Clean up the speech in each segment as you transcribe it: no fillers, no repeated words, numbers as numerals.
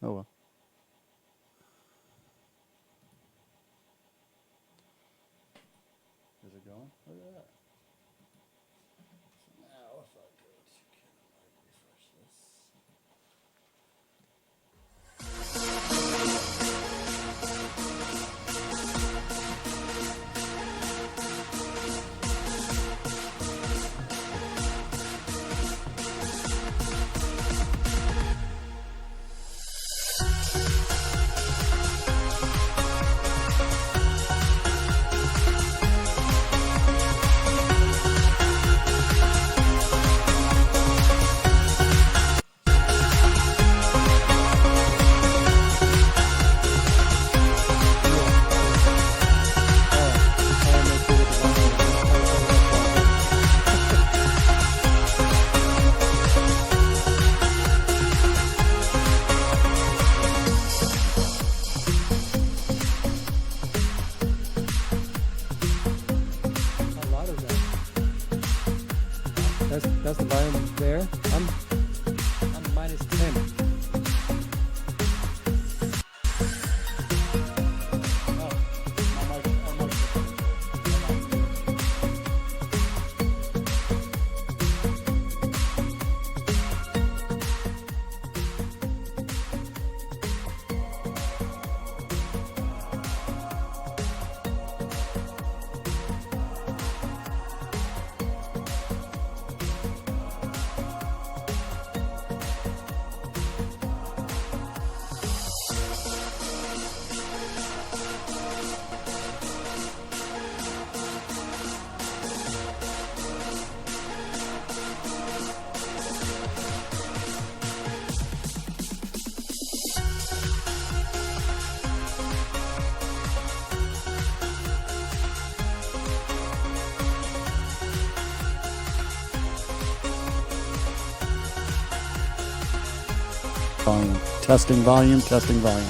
Oh well. Is it going? Look at that. So now if I go to refresh this. That's the volume there. I'm minus 10. Oh, my mic. Volume. Testing volume, testing volume.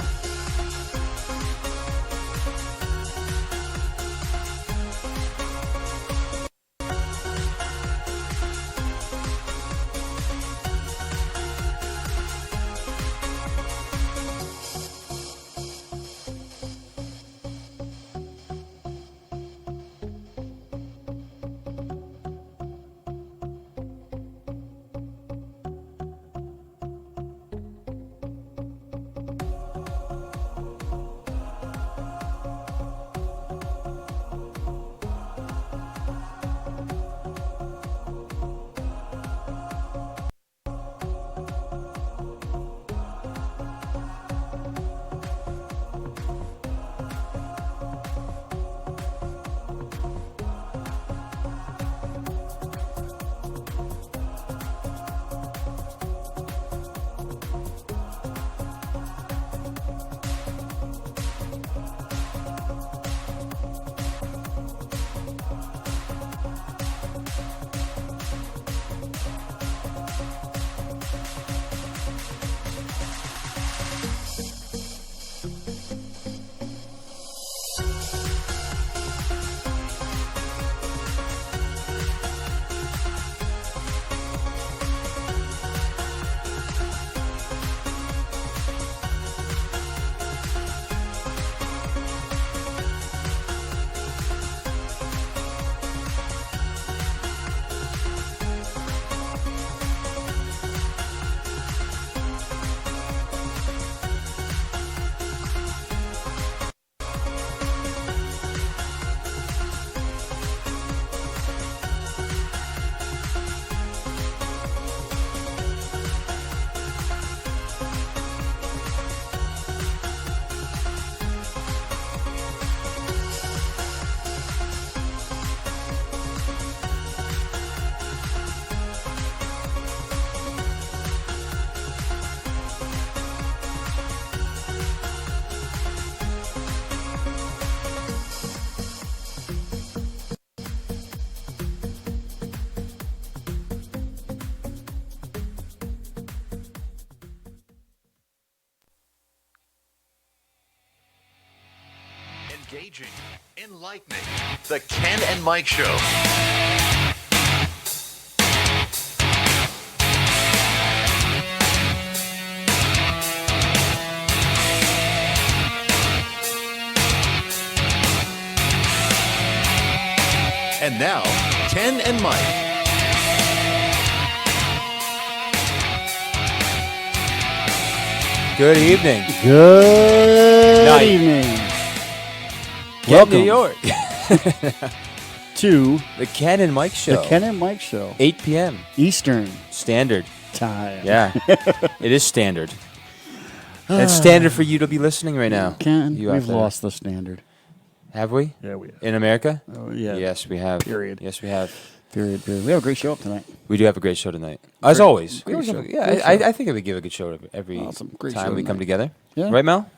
Engaging, enlightening. The Ken and Mike Show. And now, Ken and Mike. Good evening. Good Night. evening. Welcome New York. To The Ken and Mike Show. the Ken and Mike Show, 8 p.m. Eastern Standard. Time. Yeah. It is standard. And it's standard for you to be listening right now. Ken, You out we've there. lost the standard. Have we? Yeah, we have. In America? Oh, yeah. Yes, we have. Period. Yes, we have. Period. We have a great show up tonight. We do have a great show tonight. As always. great We always show. have a- yeah, Great I think we give a good show every Awesome. Great time show we come tonight. together. Yeah. Right, Mel?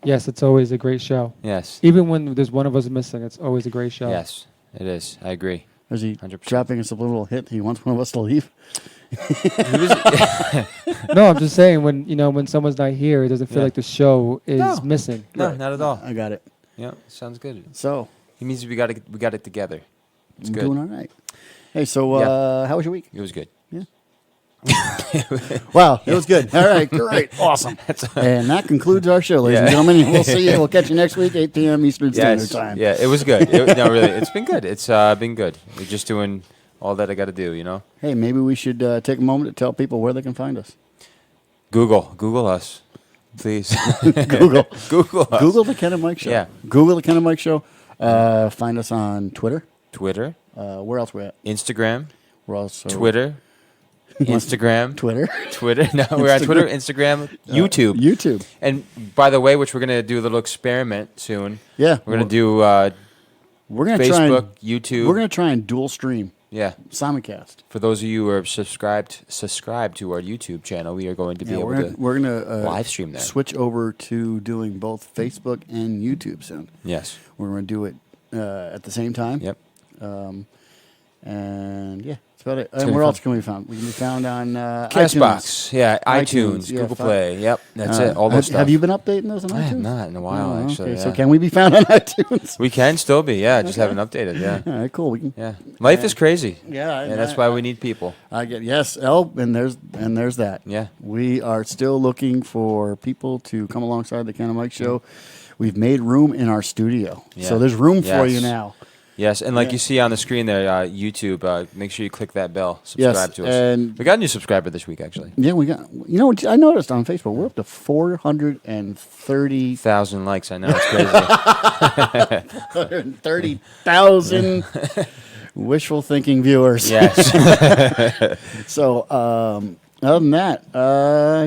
Yes, it's always a great show. Yes. Even when there's one of us missing, it's always a great show. Yes, it is. I agree. Is he 100%. dropping us a little hint? He wants one of us to leave. No, I'm just saying when someone's not here, it doesn't feel Yeah. like the show is No. missing. No, Right. not at all. I got it. Yeah, sounds good. So, He means we got it together. It's I'm good. doing all right. Hey, so Yeah. how was your week? It was good. Wow, it was good. All right, great, awesome. And that concludes our show, ladies and Yeah. gentlemen. We'll see you. We'll catch you next week, 8 p.m. Eastern Standard Yes. Time. Yeah, it was good. No, really, it's been good. It's been good. We're just doing all that I got to do, you know? Hey, maybe we should take a moment to tell people where they can find us. Google us, please. Google. Google us. Google the Ken and Mike Show. Yeah. Google the Ken and Mike Show. Find us on Twitter. Twitter, Where else we at? Instagram, We're also Twitter, Instagram, Twitter. Twitter. No, we're on Twitter, Instagram, YouTube. YouTube. And by the way, which we're gonna do a little experiment soon. Yeah. We're gonna do We're gonna try Facebook, and, YouTube. We're gonna try and dual stream Yeah. simulcast. For those of you who are subscribed to our YouTube channel, we are going to be Yeah, able we're gonna live stream that. Switch over to doing both Facebook and YouTube soon. Yes. We're gonna do it at the same time. Yep. And yeah, that's about it. gonna And be where fun. else can we be found? We can be found on iTunes. Castbox. Yeah. iTunes, iTunes. yeah, Google fine. Play. Yep. That's it. All those have, stuff. have you been updating those on I iTunes? have not in a while, Oh, actually. Okay, Yeah. so can we be found on iTunes? We can still be. Yeah. Just haven't updated. Yeah. All right, cool. We can. Yeah. Life is crazy. Yeah, And that's why we need people. I get yes. Oh, and there's that. Yeah. We are still looking for people to come alongside the Ken and Mike Show. We've made room in our studio, Yeah. so there's room for you Yes. now. Yes. And like Yeah. you see on the screen there, YouTube, make sure you click that bell. Subscribe to us. and- We got a new subscriber this week, actually. Yeah, we got. You know, what I noticed on Facebook we're up to 430 1,000 likes. I know. It's crazy. 430,000 wishful thinking viewers. Yes. So, other than that,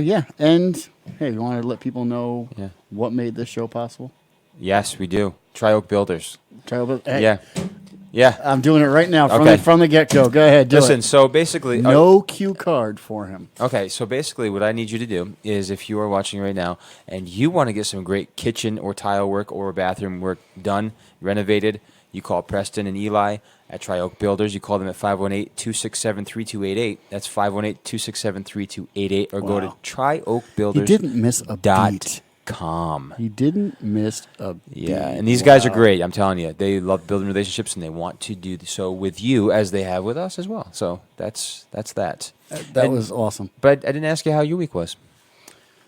yeah. And hey, you want to let people know Yeah. what made this show possible? Yes, we do. Tri-Oak Builders. Hey, Yeah. Yeah. I'm doing it right now from Okay. the get go. Go ahead, do Listen, it. so basically, No cue card for him. okay, so basically what I need you to do is if you are watching right now and you want to get some great kitchen or tile work or bathroom work done, renovated, you call Preston and Eli at Tri-Oak Builders. You call them at 518-267-3288. That's 518-267-3288 or go to Wow. trioakbuilders.com. He didn't miss a beat. He didn't miss a beat. Yeah, and these guys are Wow. great. I'm telling you, they love building relationships, and they want to do so with you as they have with us as well. So that's that. That And- was awesome. But I didn't ask you how your week was.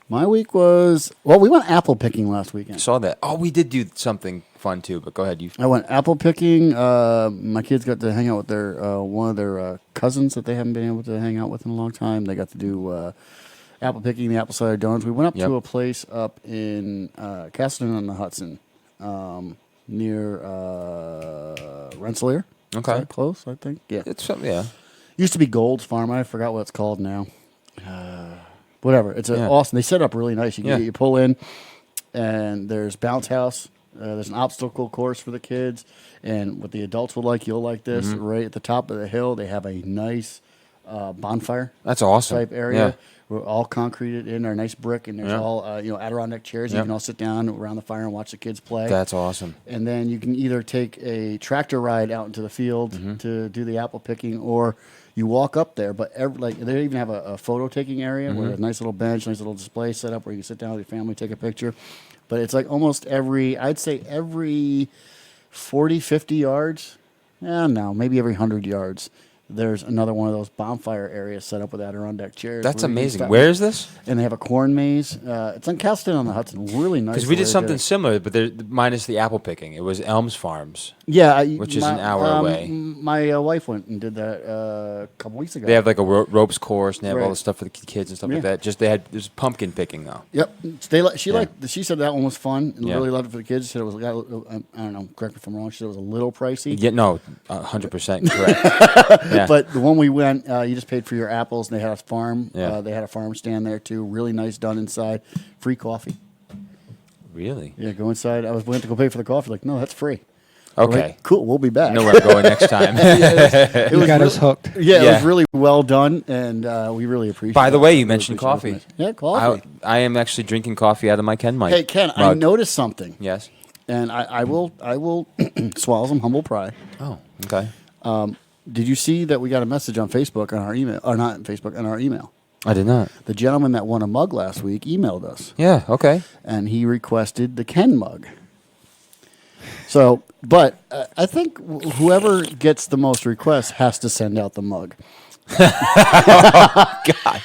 My week was, well, we went apple picking last weekend. Saw that. Oh, we did do something fun too. But go ahead, you. I went apple picking. My kids got to hang out with their one of their cousins that they haven't been able to hang out with in a long time. They got to do apple picking, the apple cider donuts. We went up Yep. to a place up in Castleton on the Hudson, near Rensselaer. Okay. Is that close, I think. Yeah. It's something. Yeah. Used to be Gold's Farm. I forgot what it's called now. Whatever. It's Yeah. awesome. They set up really nice. Yeah. You pull in, and there's bounce house. There's an obstacle course for the kids, and what the adults will like, you'll like this. Mm-hmm. Right at the top of the hill, they have a nice bonfire That's awesome. type area. Yeah. We're all concreted in our nice brick, and there's Yeah. all Adirondack chairs. Yeah. You can all sit down around the fire and watch the kids play. That's awesome. And then you can either take a tractor ride out into the field Mm-hmm. to do the apple picking, or you walk up there. But they even have a photo taking area Mm-hmm. where there's a nice little bench, nice little display set up where you can sit down with your family, take a picture. But it's like almost I'd say every 40, 50 yards. No, maybe every 100 yards. there's another one of those bonfire areas set up with Adirondack chairs. That's where you can amazing. stop- Where is this? And they have a corn maze. It's on Castleton on the Hudson. Really nice. Because we the way did they something it. similar, but minus the apple picking. It was Elms Farms. Yeah, which is an hour away. My wife went and did that a couple weeks ago. They have like a ropes course, and they have all Right. the stuff for the kids and stuff Yeah. like that. Just there's pumpkin picking though. Yep. She said that one was fun and Yeah. really loved it for the kids. She said it was, I don't know, correct me if I'm wrong. She said it was a little pricey. Yeah, no, 100% correct. Yeah. But the one we went, you just paid for your apples, and they had a farm. Yeah. They had a farm stand there too. Really nice done inside. Free coffee. Really? Yeah, go inside. I went to go pay for the coffee. Like, no, that's free. Okay. Like, cool. We'll be back. I know where I'm going next time. It You was got us hooked. Yeah, it Yeah. was really well done, and we really appreciate it. By the way, you Really mentioned appreciate coffee. it. Yeah, coffee. I am actually drinking coffee out of my Ken Mike. Hey, Ken, I mug. noticed something, Yes. and I will swallow some humble pie. Oh, okay. Did you see that we got a message on Facebook on our email, or not on Facebook, on our email? I did not. The gentleman that won a mug last week emailed us, Yeah. Okay. and he requested the Ken mug. So, but I think whoever gets the most requests has to send out the mug. God.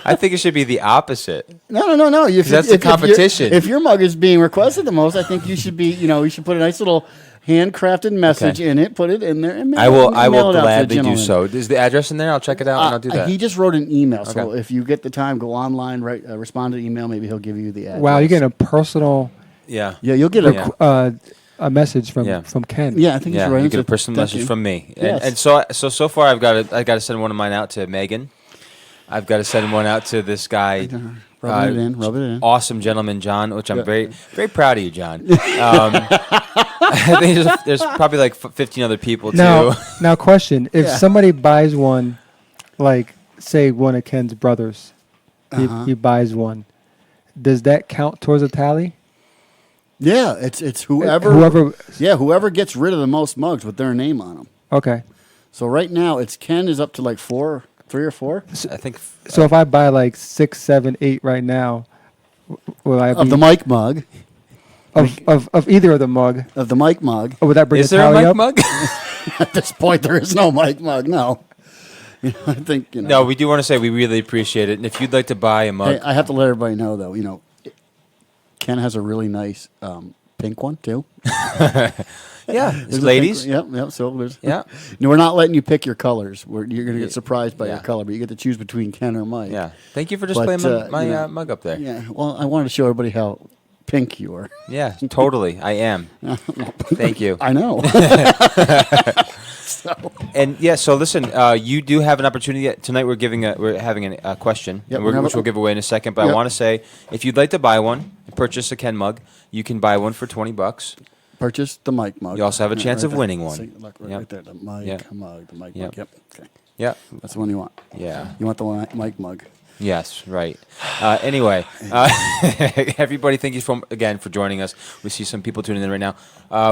I think it should be the opposite. No. If, That's the competition. If your mug is being requested the most, I think you should be. You should put a nice little handcrafted message Okay. in it. Put it in there, and I will mail it out to the gladly do gentleman. so. Is the address in there? I'll check it out and I'll do that. He just wrote an email, so Okay. if you get the time, go online, respond to the email. Maybe he'll give you the address. Wow, you're getting a personal Yeah. Yeah, you'll get Yeah. a message from Yeah. Ken. Yeah, I think Yeah, he's right. you get a It's personal thank message you. from me, Yes. and so far I got to send one of mine out to Megan. I've got to send one out to this guy, Rub it in. awesome gentleman John, which I'm Yeah. very very proud of you, John. I think there's probably like 15 other people too. Now, question: if Yeah. somebody buys one, like say one of Ken's brothers, he buys one, does that count towards a tally? Yeah, it's whoever. Whoever gets rid of the most mugs with their name on them. Okay. So right now, Ken is up to like 3 or 4 I think So if I buy like 6, 7, 8 right now, will I of be the Mike mug. of either of the mug? Of the Mike mug. Or would that bring is the there a tally Mike up? mug? At this point, there is no Mike mug. No. I think No, we do want to say we really appreciate it, and if you'd like to buy a mug, Hey, I have to let everybody know though. Ken has a really nice pink one too. yeah, There's it's a pink ladies. one. Yep. So there's. Yeah. No, we're not letting you pick your colors. You're going to Yeah. get surprised by your Yeah. color, but you get to choose between Ken or Mike. Yeah, thank you for But, displaying my you know, mug up there. Yeah. Well, I wanted to show everybody how pink you are. Yeah, totally. I am. Thank you. I know. And yeah, so listen, you do have an opportunity tonight. We're having a question, Yep, and we're gonna which have a- we'll give away in a second. But I Yep. want to say, if you'd like to buy one, purchase a Ken mug, you can buy one for $20. Purchase the Mike mug. You also have a Yeah, chance right of there. winning one. See, look, right, Yep. right there. The Mike Yep. mug. The Mike Yep. mug. Yep. Okay. Yeah. That's the one you want. Yeah. You want the Mike mug. Yes. Right. Anyway, everybody, thank you for joining us. We see some people tuning in right now.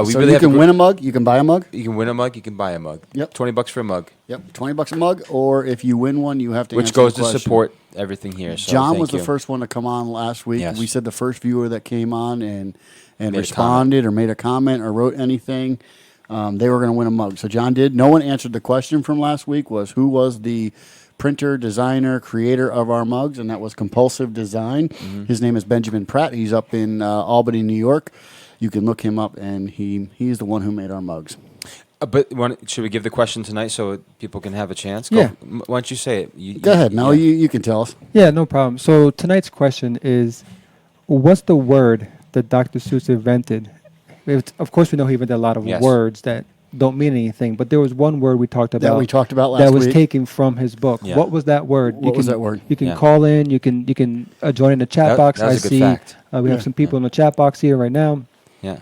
We So really you have can win a mug. You can buy a mug. You can win a mug. You can buy a mug. Yep. $20 for a mug, Yep. $20 a mug. Or if you win one, you have to which answer goes the to question. support everything here. So John thank was the you. first one to come on last week. Yes. We said the first viewer that came on and Made a responded or made a comment or wrote anything, they were going to win a mug. So John did. No one answered the question from last week. Was who was the printer, designer, creator of our mugs, and that was Compulsive Design. Mm-hmm. His name is Benjamin Pratt. He's up in Albany, New York. You can look him up, and he's the one who made our mugs. But should we give the question tonight so people can have a chance? Yeah. Why don't you say it? Go ahead. Now yeah. you can tell us. Yeah, no problem. So tonight's question is, what's the word that Dr. Seuss invented? Of course, we know he invented a lot of Yes. words that don't mean anything, but there was one word we talked about That we talked about last that was week. taken from his book. Yeah. What was that word? What was that word? You can Yeah. call in. You can join in the chat That- box. that was I a good see fact. we have some people in the chat box here right now. Yeah.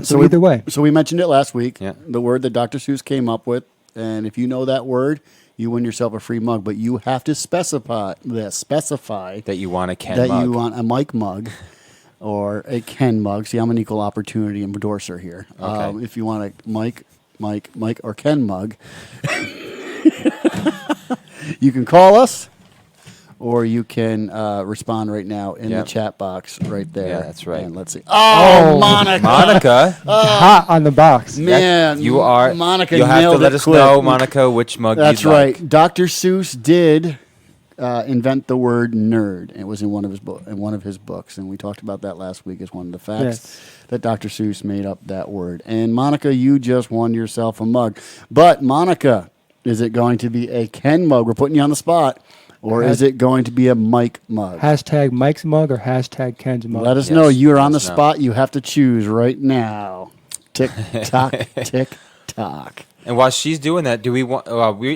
So either way, So we mentioned it last week. Yeah. The word that Dr. Seuss came up with, and if you know that word, you win yourself a free mug. But you have to specify That you want a Ken that mug. you want a Mike mug or a Ken mug. See, I'm an equal opportunity endorser here. Okay. If you want a Mike, or Ken mug, you can call us, or you can respond right now in the Yep. chat box right there. Yeah, that's right. And let's see. Oh, Monica. Monica, Hot on the box. Man, you are. Monica You'll have to nailed let it us quick. know, Monica, which mug That's you'd right. like. Dr. Seuss did invent the word nerd. It was in one of his books, and we talked about that last week as one of the facts Yes. that Dr. Seuss made up that word. And Monica, you just won yourself a mug. But Monica, is it going to be a Ken mug? We're putting you on the spot. Or is it going to be a Mike mug? Hashtag Mike's mug or hashtag Ken's mug. Let us Yes, know. You are on let the us know. spot. You have to choose right now. Tick tock, tick tock. And while she's doing that, do we want?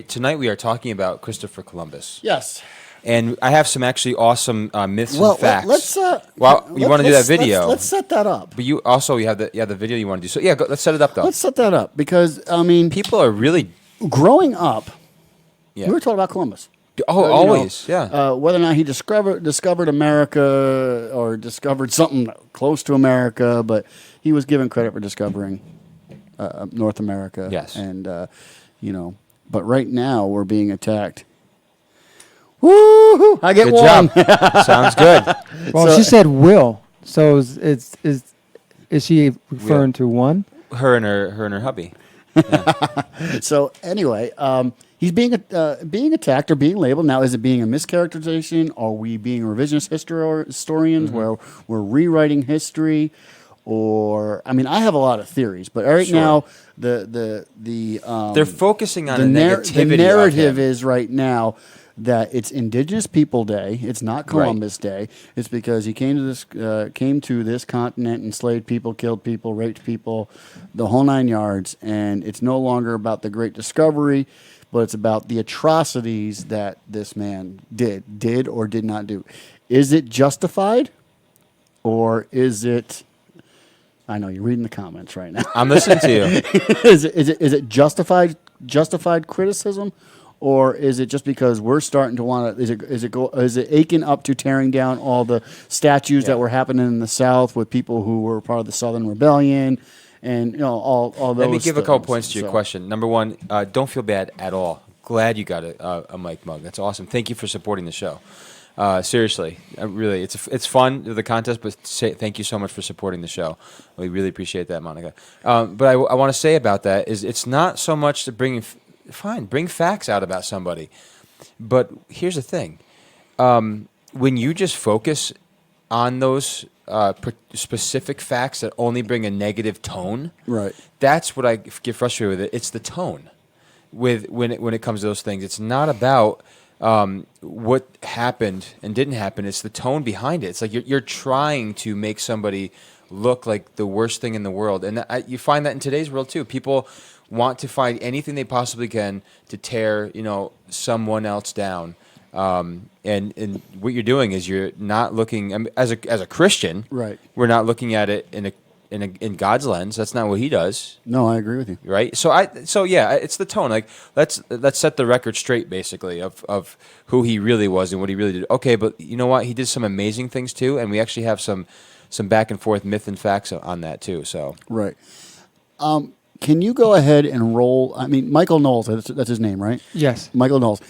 Tonight we are talking about Christopher Columbus, Yes. and I have some actually awesome myths Well, and facts. let's. Well, you want to do that video, Let's set that up. but you also you have the video you want to do. So yeah, let's set it up though. Let's set that up because I mean, People are really growing up, yeah. we were told about Columbus. Oh, You know, always yeah. whether or not he discovered America or discovered something close to America, but he was given credit for discovering North America. Yes. And but right now we're being attacked. Woo! I get Good one. job. Sounds good. Well, So- she said will. So is she referring to one? Her and her hubby. So anyway, he's being attacked or being labeled. Now, is it being a mischaracterization? Are we being revisionist historians Mm-hmm. where we're rewriting history? Or I mean, I have a lot of theories, but right Sure. now the They're focusing on the, the nar- negativity. the narrative of him. is right now that it's Indigenous People Day. It's not Columbus Day. It's because he came to this continent, enslaved people, killed people, raped people, the whole nine yards. And it's no longer about the Great Discovery, but it's about the atrocities that this man did or did not do. Is it justified, or is it? I know you're reading the comments right now. I'm listening to you. Is it justified criticism, or is it just because we're starting to want to? Is it aching up to tearing down all the statues that were happening in the South with people who were part of the Southern Rebellion, and all those? Let me give a couple things. points to your So, question. Number one, don't feel bad at all. Glad you got a Mike mug. That's awesome. Thank you for supporting the show. Seriously, really, it's fun the contest, but thank you so much for supporting the show. We really appreciate that, Monica. But I want to say about that is it's not so much to bring facts out about somebody, but here's the thing: when you just focus on those specific facts that only bring a negative tone, Right. that's what I get frustrated with. It's the tone when it comes to those things. It's not about what happened and didn't happen. It's the tone behind it. It's like you're trying to make somebody look like the worst thing in the world, and you find that in today's world too. People want to find anything they possibly can to tear someone else down. And what you're doing is you're not looking. I mean, as a Christian, Right. We're not looking at it in God's lens. That's not what He does. No, I agree with you. Right. So yeah, it's the tone. Like let's set the record straight, basically, of who he really was and what he really did. Okay, but you know what? He did some amazing things too, and we actually have some back and forth myth and facts on that too. So Right. Can you go ahead and roll? I mean, Michael Knowles. That's his name, right? Yes. Michael Knowles.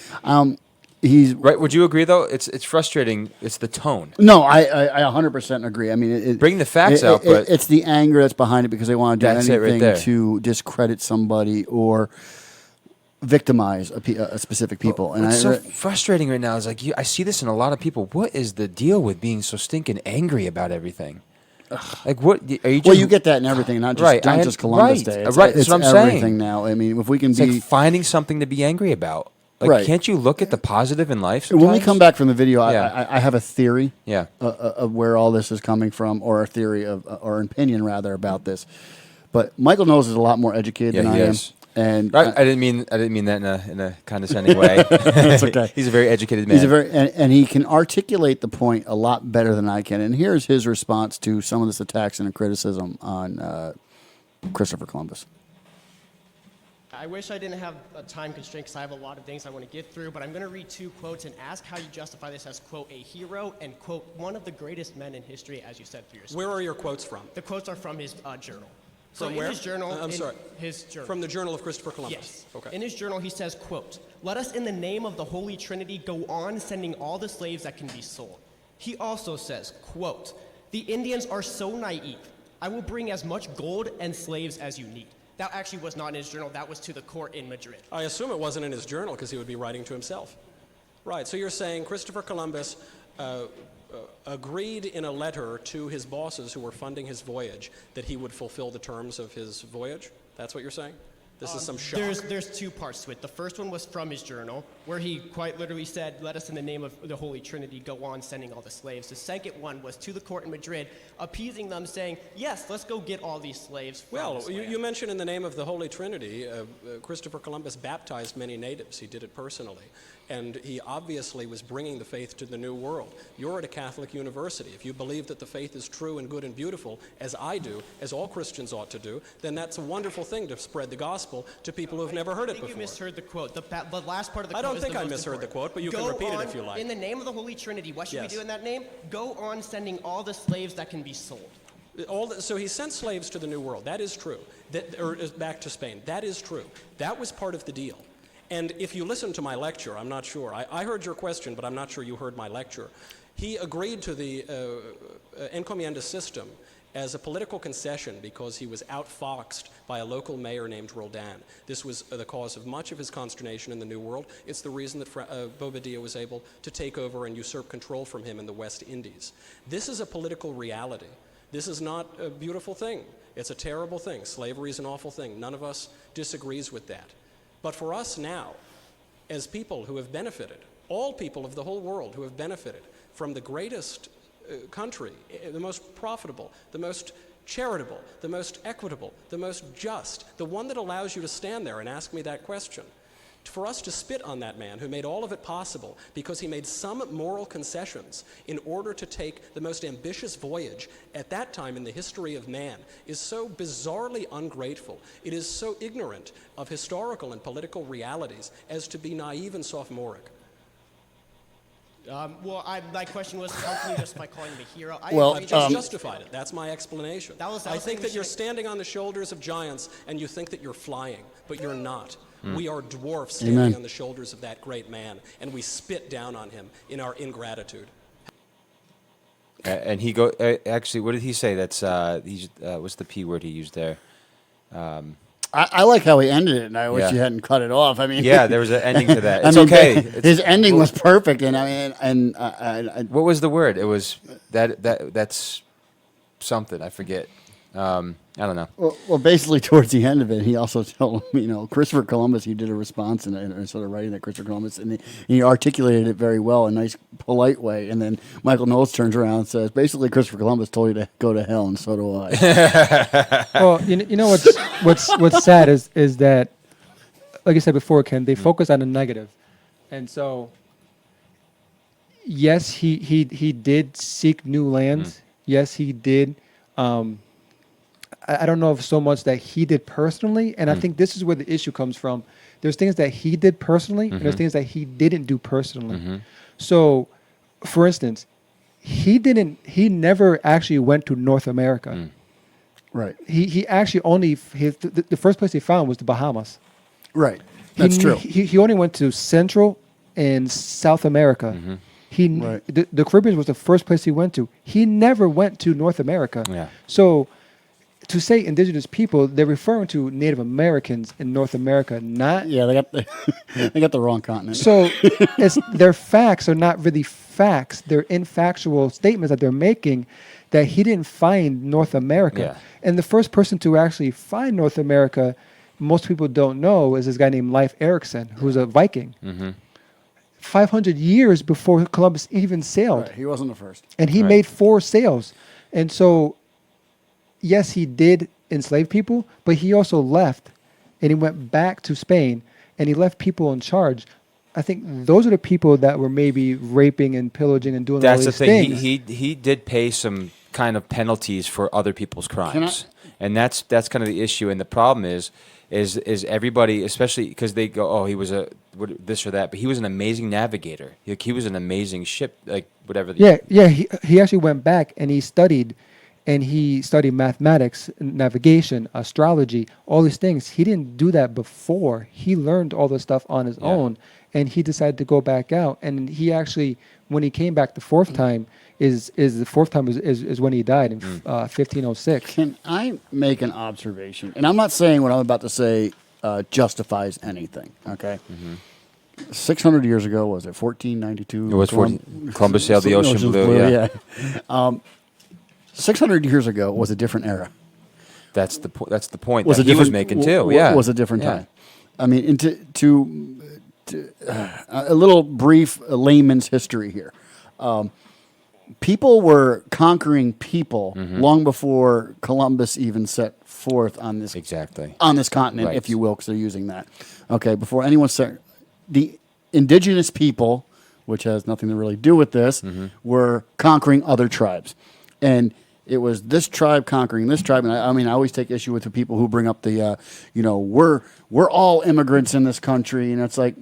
He's right. Would you agree though? It's frustrating. It's the tone. No, I 100% agree. I mean, Bring the facts out, but it's the anger that's behind it because they want to do That's it right anything there. to discredit somebody or victimize a specific people. And What's so frustrating right now is like I see this in a lot of people. What is the deal with being so stinking angry about everything? Like what are you? Just, well, you get that in everything, not just Right, not I- just Columbus right, Day. right, that's It's what I'm saying. everything now. I mean, if we can It's be like finding something to be angry about. Like, Right. can't you look at the positive in life? when we sometimes? come back from the video, Yeah. I have a theory. Yeah. Of where all this is coming from, or a theory of, or an opinion rather about this. But Michael Knowles is a lot more educated Yeah, than he I am, is. and Right, I didn't mean that in a condescending way. It's okay. He's a very educated man. he's a very and he can articulate the point a lot better than I can. And here's his response to some of this attacks and criticism on Christopher Columbus. I wish I didn't have a time constraint because I have a lot of things I want to get through, but I'm going to read two quotes and ask how you justify this as, quote, a hero and, quote, one of the greatest men in history, as you said for yourself. Where are your quotes from? The quotes are from his journal. So From where? in his journal, I'm sorry. His journal. From the Journal of Christopher Columbus. Yes. Okay. In his journal, he says, quote, "Let us in the name of the Holy Trinity go on sending all the slaves that can be sold." He also says, quote, "The Indians are so naive. I will bring as much gold and slaves as you need." That actually was not in his journal. That was to the court in Madrid. I assume it wasn't in his journal because he would be writing to himself. Right. So you're saying Christopher Columbus agreed in a letter to his bosses who were funding his voyage that he would fulfill the terms of his voyage? That's what you're saying? This is some shock. There's two parts to it. The first one was from his journal, where he quite literally said, "Let us in the name of the Holy Trinity go on sending all the slaves." The second one was to the court in Madrid, appeasing them, saying, "Yes, let's go get all these slaves from Well, this land." you mentioned in the name of the Holy Trinity, Christopher Columbus baptized many natives. He did it personally. And he obviously was bringing the faith to the New World. You're at a Catholic university. If you believe that the faith is true and good and beautiful, as I do, as all Christians ought to do, then that's a wonderful thing to spread the gospel to people who have never heard I it think you before. misheard the quote. The last part of the I quote don't is think the I most misheard the important. quote, but you can Go repeat it on, if you like. In the name of the Holy Trinity, what should Yes. we do in that name? Go on sending all the slaves that can be sold. So he sent slaves to the New World. That is true. Or back to Spain. That is true. That was part of the deal. And if you listen to my lecture, I'm not sure. I heard your question, but I'm not sure you heard my lecture. He agreed to the encomienda system as a political concession because he was outfoxed by a local mayor named Roldan. This was the cause of much of his consternation in the New World. It's the reason that Bobadilla was able to take over and usurp control from him in the West Indies. This is a political reality. This is not a beautiful thing. It's a terrible thing. Slavery is an awful thing. None of us disagrees with that. But for us now, as people who have benefited, all people of the whole world who have benefited from the greatest country, the most profitable, the most charitable, the most equitable, the most just, the one that allows you to stand there and ask me that question, for us to spit on that man who made all of it possible because he made some moral concessions in order to take the most ambitious voyage at that time in the history of man is so bizarrely ungrateful. It is so ignorant of historical and political realities as to be naive and sophomoric. My question was, how can you justify calling him a hero? Well, I've just justified it. That's my explanation. That was I think the that you're mistake. standing on the shoulders of giants and you think that you're flying, but you're not. Hmm. We are dwarfs standing Amen. on the shoulders of that great man, and we spit down on him in our ingratitude. And he actually, what did he say? That's what's the P word he used there? I like how he ended it, and I wish Yeah. you hadn't cut it off. I mean, Yeah, there was an ending to that. I It's mean, okay. His ending was perfect, and I mean, What was the word? It was that's something I forget. I don't know. well, basically towards the end of it, he also told him, Christopher Columbus. He did a response and sort of writing that Christopher Columbus, and he articulated it very well, in a nice, polite way. And then Michael Knowles turns around and says, basically, Christopher Columbus told you to go to hell, and so do I. Well, you know what's sad is that, like I said before, Ken, they focus on the negative, and so yes, he did seek new lands. Yes, he did. I don't know if so much that he did personally, and I think this is where the issue comes from. There's things that he did personally, and there's things that he didn't do personally. So, for instance, he never actually went to North America. Right. He actually only the first place he found was the Bahamas. Right. That's true. He only went to Central and South America. Right. The Caribbean was the first place he went to. He never went to North America. Yeah. So to say indigenous people, they're referring to Native Americans in North America, not. Yeah, they got the wrong continent. So their facts are not really facts. They're infactual statements that they're making that he didn't find North America. Yeah. And the first person to actually find North America, most people don't know, is this guy named Leif Erikson, who's a Viking. 500 years before Columbus even sailed. Right, he wasn't the first. And he Right. made 4 sails. And so, yes, he did enslave people, but he also left and he went back to Spain and he left people in charge. I think those are the people that were maybe raping and pillaging and doing all That's these the thing. things. He did pay some kind of penalties for other people's crimes, and that's kind of the issue. And the problem is everybody, especially because they go, oh, he was this or that, but he was an amazing navigator. He was an amazing ship, like whatever. Yeah. He actually went back and he studied and he studied mathematics, navigation, astrology, all these things. He didn't do that before. He learned all this stuff on his own, and he decided to go back out. And he actually, when he came back the fourth time, is when he died in 1506. Can I make an observation? And I'm not saying what I'm about to say justifies anything, okay? 600 years ago, was it 1492? It was 14. Columbus sailed the ocean blue. Yeah. 600 years ago was a different era. That's the that's the point Was that a he was different making too. Yeah, was a different Yeah. time. I mean, a little brief layman's history here. People were conquering people long before Columbus even set forth on this Exactly. on this continent, Right. if you will, because they're using that. Okay, before anyone said the indigenous people, which has nothing to really do with this, were conquering other tribes, and it was this tribe conquering this tribe. And I mean, I always take issue with the people who bring up the, we're all immigrants in this country, and it's like,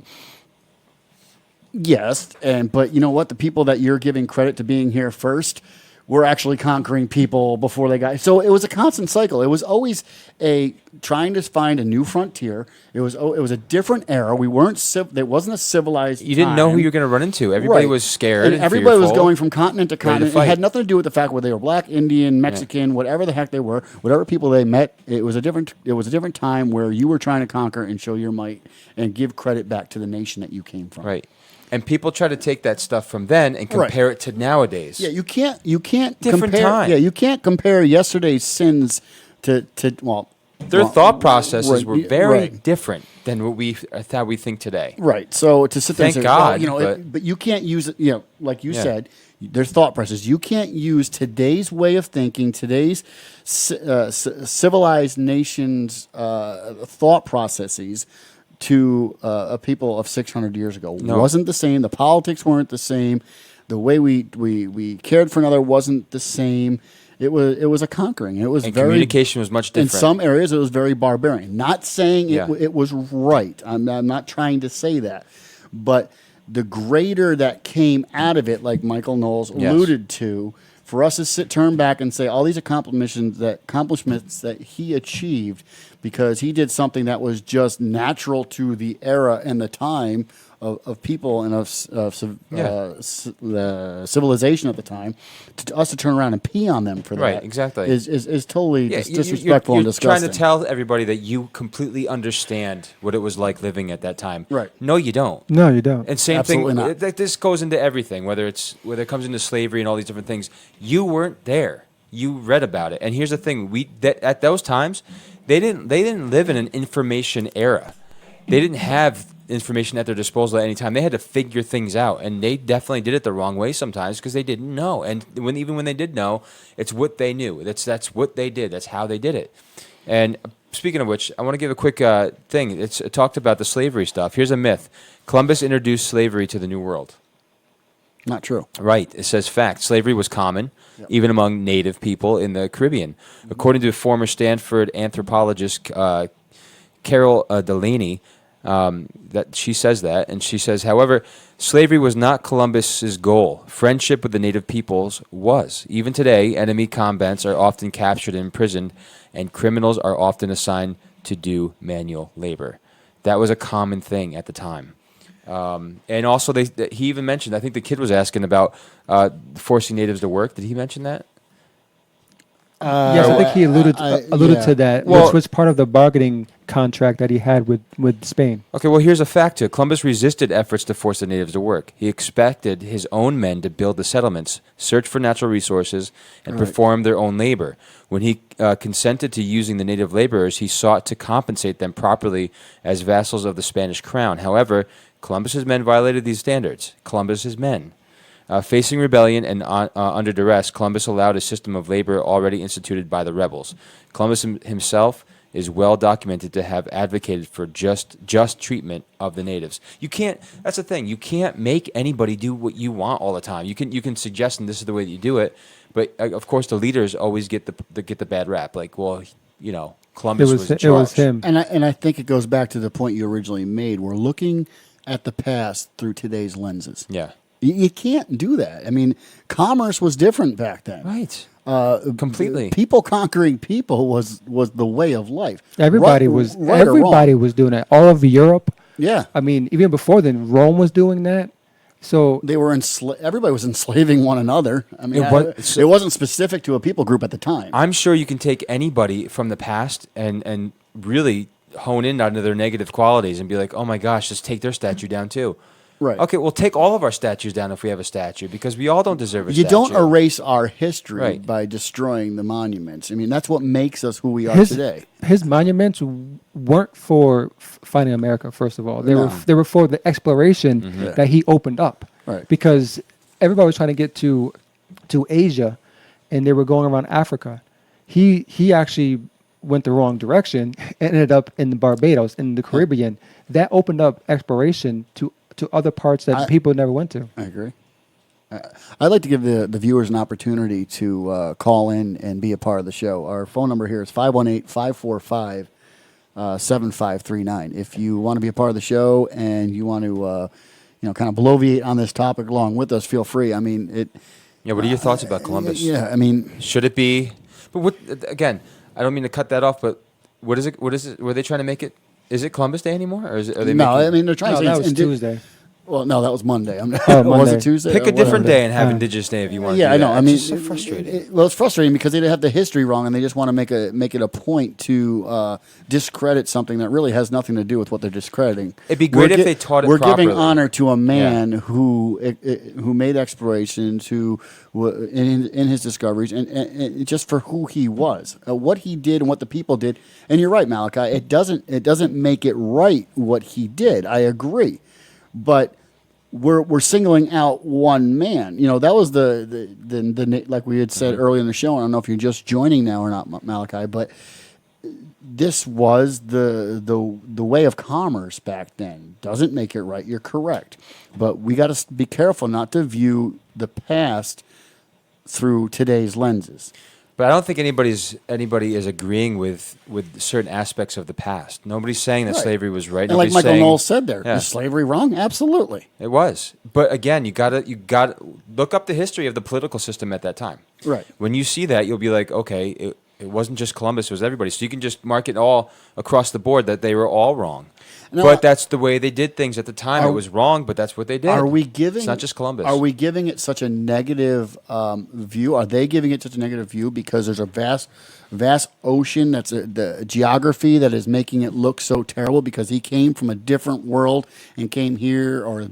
yes, but you know what? The people that you're giving credit to being here first were actually conquering people before they got. So it was a constant cycle. It was always trying to find a new frontier. It was a different era. We weren't. There wasn't a civilized. You didn't know who time. you were going to run into. Everybody Right. was scared. And everybody was fearful. going from continent to ready to continent. It fight. had nothing to do with the fact whether they were black, Indian, Mexican, whatever the heck they were, whatever people they met. It was a different time where you were trying to conquer and show your might and give credit back to the nation that you came from. Right. And people try to take that stuff from then and compare it to nowadays. Yeah, you can't Different compare. time. Yeah, you can't compare yesterday's sins to Their thought processes right, were very right. different than how we think today. Right. So to sit there Thank and say, God, but you can't use it, like you Yeah. said, their thought process. You can't use today's way of thinking, today's civilized nations' thought processes to a people of 600 years ago. No. Wasn't the same. The politics weren't the same. The way we cared for another wasn't the same. It was a conquering. It was And very communication was much different. In some areas, it was very barbarian. Not saying Yeah. it was right. I'm not trying to say that, but the greater that came out of it, like Michael Knowles Yes. alluded to, for us to turn back and say all these accomplishments that he achieved because he did something that was just natural to the era and the time of people and the civilization at the time, to us to turn around and pee on them for that, Right, exactly. is totally Yeah, disrespectful and you're disgusting. trying to tell everybody that you completely understand what it was like living at that time. Right. No, you don't. No, you don't. And same Absolutely thing. not. This goes into everything, whether it comes into slavery and all these different things. You weren't there. You read about it. And here's the thing: at those times, they didn't live in an information era. They didn't have information at their disposal at any time. They had to figure things out, and they definitely did it the wrong way sometimes because they didn't know. And even when they did know, it's what they knew. That's what they did. That's how they did it. And speaking of which, I want to give a quick thing. It talked about the slavery stuff. Here's a myth: Columbus introduced slavery to the New World. Not true. Right. It says fact. Slavery was common, even among native people in the Caribbean. According to former Stanford anthropologist Carol Delaney, that she says that, and she says, however, slavery was not Columbus's goal. Friendship with the native peoples was. Even today, enemy combatants are often captured and imprisoned, and criminals are often assigned to do manual labor. That was a common thing at the time. And also, he even mentioned, I think the kid was asking about forcing natives to work. Did he mention that? Yes, I think he alluded yeah. to that, Well- which was part of the bargaining contract that he had with Spain. Okay, well, here's a fact too. Columbus resisted efforts to force the natives to work. He expected his own men to build the settlements, search for natural resources, and perform their own labor. When he consented to using the native laborers, he sought to compensate them properly as vassals of the Spanish crown. However, Columbus's men violated these standards. Columbus's men. Facing rebellion and under duress, Columbus allowed a system of labor already instituted by the rebels. Columbus himself is well documented to have advocated for just treatment of the natives. You can't. That's the thing. You can't make anybody do what you want all the time. You can suggest, and this is the way that you do it. But of course, the leaders always get the bad rap. Like, well, Columbus was in charge. It was him. And I think it goes back to the point you originally made. We're looking at the past through today's lenses. Yeah. You can't do that. I mean, commerce was different back then. Right. Completely. People conquering people was the way of life. Everybody Right- was right or wrong. everybody was doing that. All of Europe. Yeah. I mean, even before then, Rome was doing that. So They were everybody was enslaving one another. I mean, It it wasn't specific to a people group at the time. I'm sure you can take anybody from the past and really hone in on their negative qualities and be like, oh my gosh, let's take their statue down too. Right. Okay, we'll take all of our statues down if we have a statue because we all don't deserve a You statue. don't erase our history Right. by destroying the monuments. I mean, that's what makes us who we are his today. his monuments weren't for finding America. First of all, No. they were for the exploration that he opened up. Right. Because everybody was trying to get to Asia, and they were going around Africa. He actually went the wrong direction and ended up in the Barbados in the Caribbean. That opened up exploration to other parts that people never went to. I agree. I'd like to give the viewers an opportunity to call in and be a part of the show. Our phone number here is 518-545-7539. If you want to be a part of the show and you want to kind of bloviate on this topic along with us, feel free. I mean, Yeah, what are your thoughts about Columbus? yeah, I mean, Should it be? But what? Again, I don't mean to cut that off, but what is it? What is it? Were they trying to make it? Is it Columbus Day anymore, or is it? Are they no, making, I mean, they're trying No, to say that it's was Tuesday. Well, no, that was Monday. Oh, Was Monday. it Tuesday? pick a different Whatever. day and have Yeah. Indigenous Day if you want. Yeah, to I do know. that. I mean, it's just so frustrating. well, it's frustrating because they have the history wrong, and they just want to make it a point to discredit something that really has nothing to do with what they're discrediting. It'd be great if they taught it We're giving properly. honor to a man who made explorations, who in his discoveries, and just for who he was, what he did, and what the people did. And you're right, Malachi. It doesn't make it right what he did. I agree, but we're singling out one man. You know, that was the like we had said earlier in the show. I don't know if you're just joining now or not, Malachi, but this was the way of commerce back then. Doesn't make it right. You're correct, but we got to be careful not to view the past through today's lenses. But I don't think anybody is agreeing with certain aspects of the past. Nobody's saying that Right. slavery was right. And like Nobody's Michael saying, Knowles said there, Yeah. is slavery wrong? Absolutely. It was. But again, you gotta look up the history of the political system at that time. Right. When you see that, you'll be like, okay, it wasn't just Columbus, it was everybody. So you can just mark it all across the board that they were all wrong. No, but that's the way they did things at the time. Are- It was wrong, but that's what they did. Are we giving? It's not just Columbus. Are we giving it such a negative view? Are they giving it such a negative view because there's a vast ocean the geography that is making it look so terrible because he came from a different world and came here or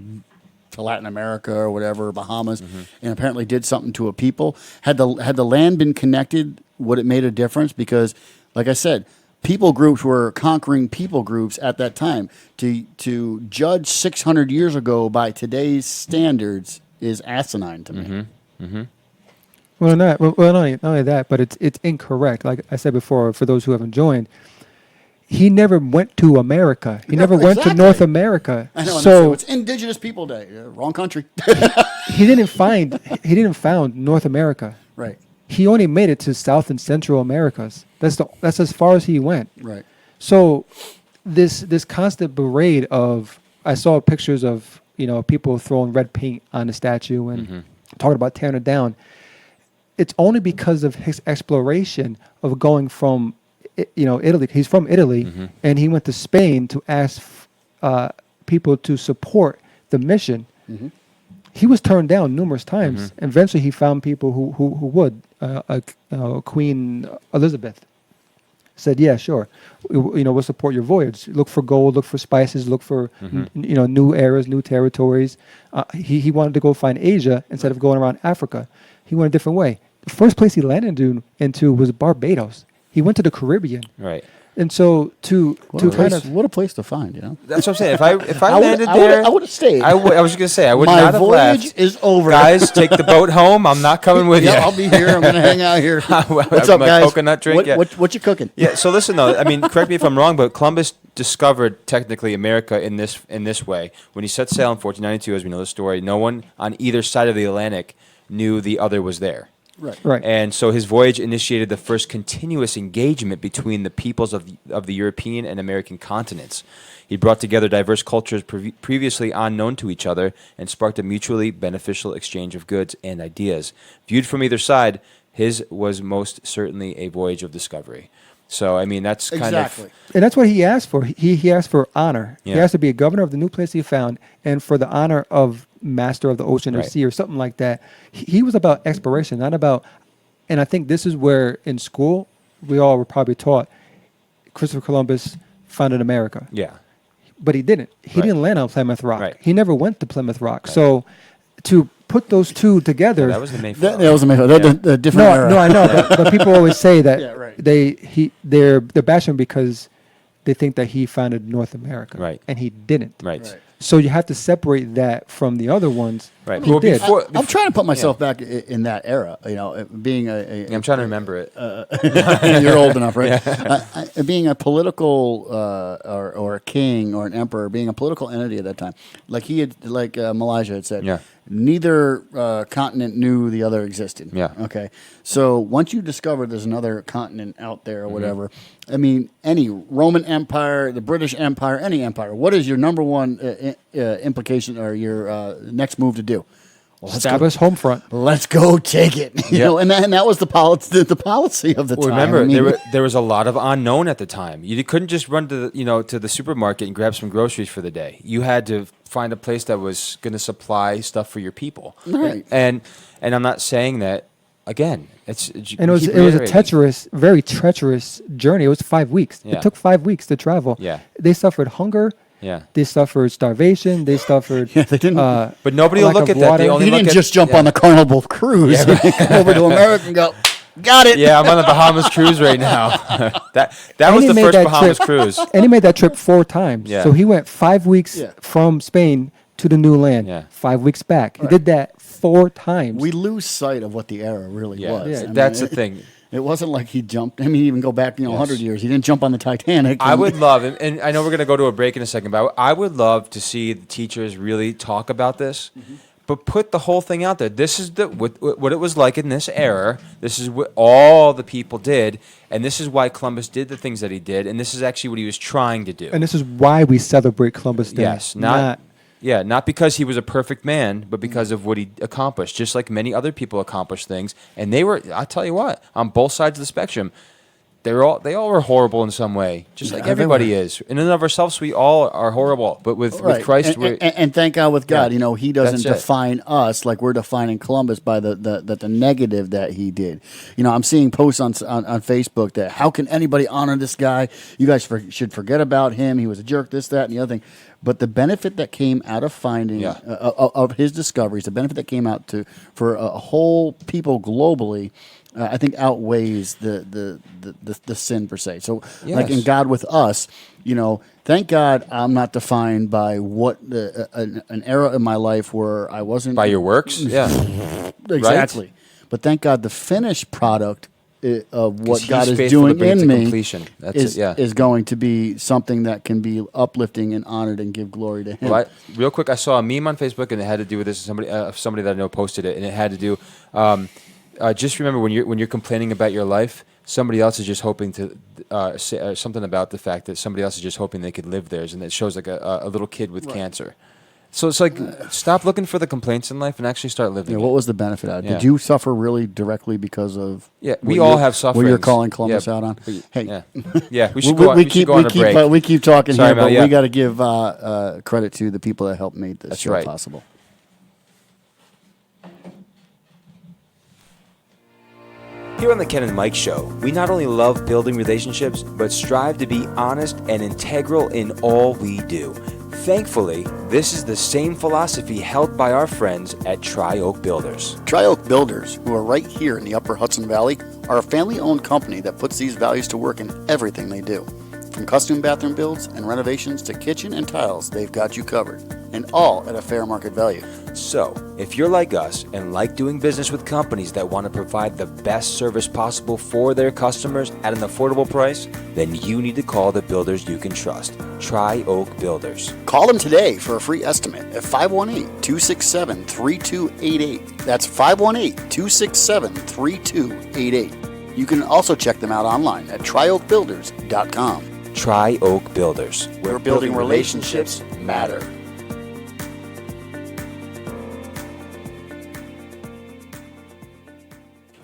to Latin America or whatever, Bahamas, and apparently did something to a people? Had the land been connected, would it made a difference? Because, like I said, people groups were conquering people groups at that time. To judge 600 years ago by today's standards is asinine to me. Well, not only that, but it's incorrect. Like I said before, for those who haven't joined, he never went to America. He never went to exactly. North America. I know. and So it's Indigenous People Day. Wrong country. he didn't found North America. Right. He only made it to South and Central Americas. That's as far as he went. Right. So this constant parade of, I saw pictures of people throwing red paint on the statue and talking about tearing it down. It's only because of his exploration of going from Italy. He's from Italy, and he went to Spain to ask people to support the mission. He was turned down numerous times. Eventually, he found people who would. Queen Elizabeth said, "Yeah, sure. We'll support your voyage. Look for gold. Look for spices. Look for new eras, new territories." He wanted to go find Asia instead of going around Africa. He went a different way. The first place he landed into was Barbados. He went to the Caribbean, Right. and so to kind of What a place to find, That's what I'm saying. If I I would- landed I would- there, I would've stayed. I was going to say I would My not have voyage left. is over. Guys, take the boat home. I'm not coming with Yeah, you. I'll be here. I'm going to hang out here. What's Have up, my guys? coconut drink, yeah. What you cooking? Yeah. So listen, though. I mean, correct me if I'm wrong, but Columbus discovered technically America in this way. When he set sail in 1492, as we know the story, no one on either side of the Atlantic knew the other was there. Right. And so his voyage initiated the first continuous engagement between the peoples of the European and American continents. He brought together diverse cultures previously unknown to each other and sparked a mutually beneficial exchange of goods and ideas. Viewed from either side, his was most certainly a voyage of discovery. So, I mean, that's kind Exactly. And that's what he asked for. He asked for honor. He Yeah. asked to be a governor of the new place he found, and for the honor of master of the ocean or Right. sea or something like that. He was about exploration, not about. And I think this is where in school we all were probably taught Christopher Columbus founded America, yeah. but he didn't. He Right. didn't land on Plymouth Rock. Right. He never went to Plymouth Rock. So to put those two together, That was the Mayflower. That was amazing. The different era. no, I know, but people always say that Yeah, right. they're bashing him because they think that he founded North America, Right. And he didn't, Right. Right. So you have to separate that from the other ones, Right. who Well, did. before- I'm trying to put myself back in that era. You know, being Yeah, I'm trying to remember it. you're old enough, right? Being a political or a king or an emperor, being a political entity at that time, like he had, like Malaysia had said, Yeah. neither continent knew the other existed. Yeah. Okay. So once you discover there's another continent out there or Mm-hmm. whatever, I mean, any Roman Empire, the British Empire, any empire, what is your number one implication or your next move to do? Well, let's go- Establish home front. Let's go take it. You Yeah. know, and that was the policy of the Well, time. remember, I mean, there was a lot of unknown at the time. You couldn't just run to the supermarket and grab some groceries for the day. You had to find a place that was going to supply stuff for your people. Right. And I'm not saying that again. It's And it was keep a reiterating. very treacherous journey. It was 5 weeks. Yeah. It took 5 weeks to travel. Yeah. They suffered hunger. Yeah. They suffered starvation. They suffered. Yeah, they didn't- But nobody will lack look of at that. water. They only he look didn't at, just jump yeah. on the Carnival cruise over to America and go, got it. Yeah, I'm on the Bahamas cruise right now. that And was he the made first that Bahamas trip- cruise. And he made that trip 4 times. Yeah. So he went 5 weeks Yeah. from Spain to the new land. Yeah. 5 weeks back. He did that 4 times. We lose sight of what the era really Yeah, was. Yeah. I mean, that's the thing. It wasn't like he jumped. I mean, even go back, 100 years. He didn't jump on the Titanic. I and- would love, and I know we're going to go to a break in a second, but I would love to see the teachers really talk about this, but put the whole thing out there. This is what it was like in this era. This is what all the people did, and this is why Columbus did the things that he did, and this is actually what he was trying to do. and this is why we celebrate Columbus Day. Yes, not because he was a perfect man, but because of what he accomplished. Just like many other people accomplished things, and they were. I'll tell you what, on both sides of the spectrum, they all were horrible in some way, just like Yeah, they everybody were. is. In and of ourselves, we all are horrible. But with Right. Christ, and, we're and thank God with God, Yeah. he doesn't That's it. define us like we're defining Columbus by the negative that he did. I'm seeing posts on Facebook that how can anybody honor this guy? You guys should forget about him. He was a jerk. This, that, and the other thing. But the benefit that came out of finding Yeah. of his discoveries, the benefit that came out for a whole people globally. I think outweighs the sin per se. So, like in Yes. God with us, thank God I'm not defined by what an era in my life where I wasn't by your works. Yeah, exactly. But thank God the finished product of what 'Cause God he's is faithful to doing bring it in to me completion. That's is it, yeah. is going to be something that can be uplifting and honored and give glory to Him. Well, real quick, I saw a meme on Facebook, and it had to do with this. Somebody that I know posted it, and it had to do. Just remember when you're complaining about your life, somebody else is just hoping to say something about the fact that somebody else is just hoping they could live theirs, and it shows like a little kid with cancer. So it's like stop looking for the complaints in life and actually start living. Yeah, it. what was the benefit out of it? Yeah. Did you suffer really directly because of? Yeah, what we all you're- have What you're sufferings. calling Columbus Yeah, out on? but- Hey, yeah, yeah, we should go. We should go on a break. we keep talking Sorry, here, Mel, but yeah. we got to give credit to the people that helped make this That's show right. possible. Here on the Ken and Mike Show, we not only love building relationships, but strive to be honest and integral in all we do. Thankfully, this is the same philosophy held by our friends at Tri-Oak Builders. Tri-Oak Builders, who are right here in the Upper Hudson Valley, are a family-owned company that puts these values to work in everything they do. From custom bathroom builds and renovations to kitchen and tiles, they've got you covered. And all at a fair market value. So, if you're like us and like doing business with companies that want to provide the best service possible for their customers at an affordable price, then you need to call the builders you can trust. Tri-Oak Builders. Call them today for a free estimate at 518-267-3288. That's 518-267-3288. You can also check them out online at trioakbuilders.com. Tri-Oak Builders. Where building relationships matter.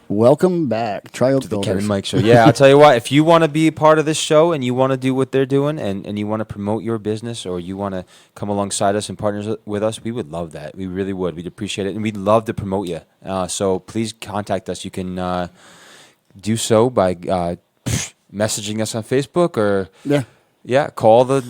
Welcome back, Tri-Oak The Builders. Ken and Mike Show. Yeah, I'll tell you what, if you want to be a part of this show and you want to do what they're doing and you want to promote your business or you want to come alongside us and partners with us, we would love that. We really would. We'd appreciate it. And we'd love to promote you. So please contact us. You can do so by messaging us on Facebook or, call the...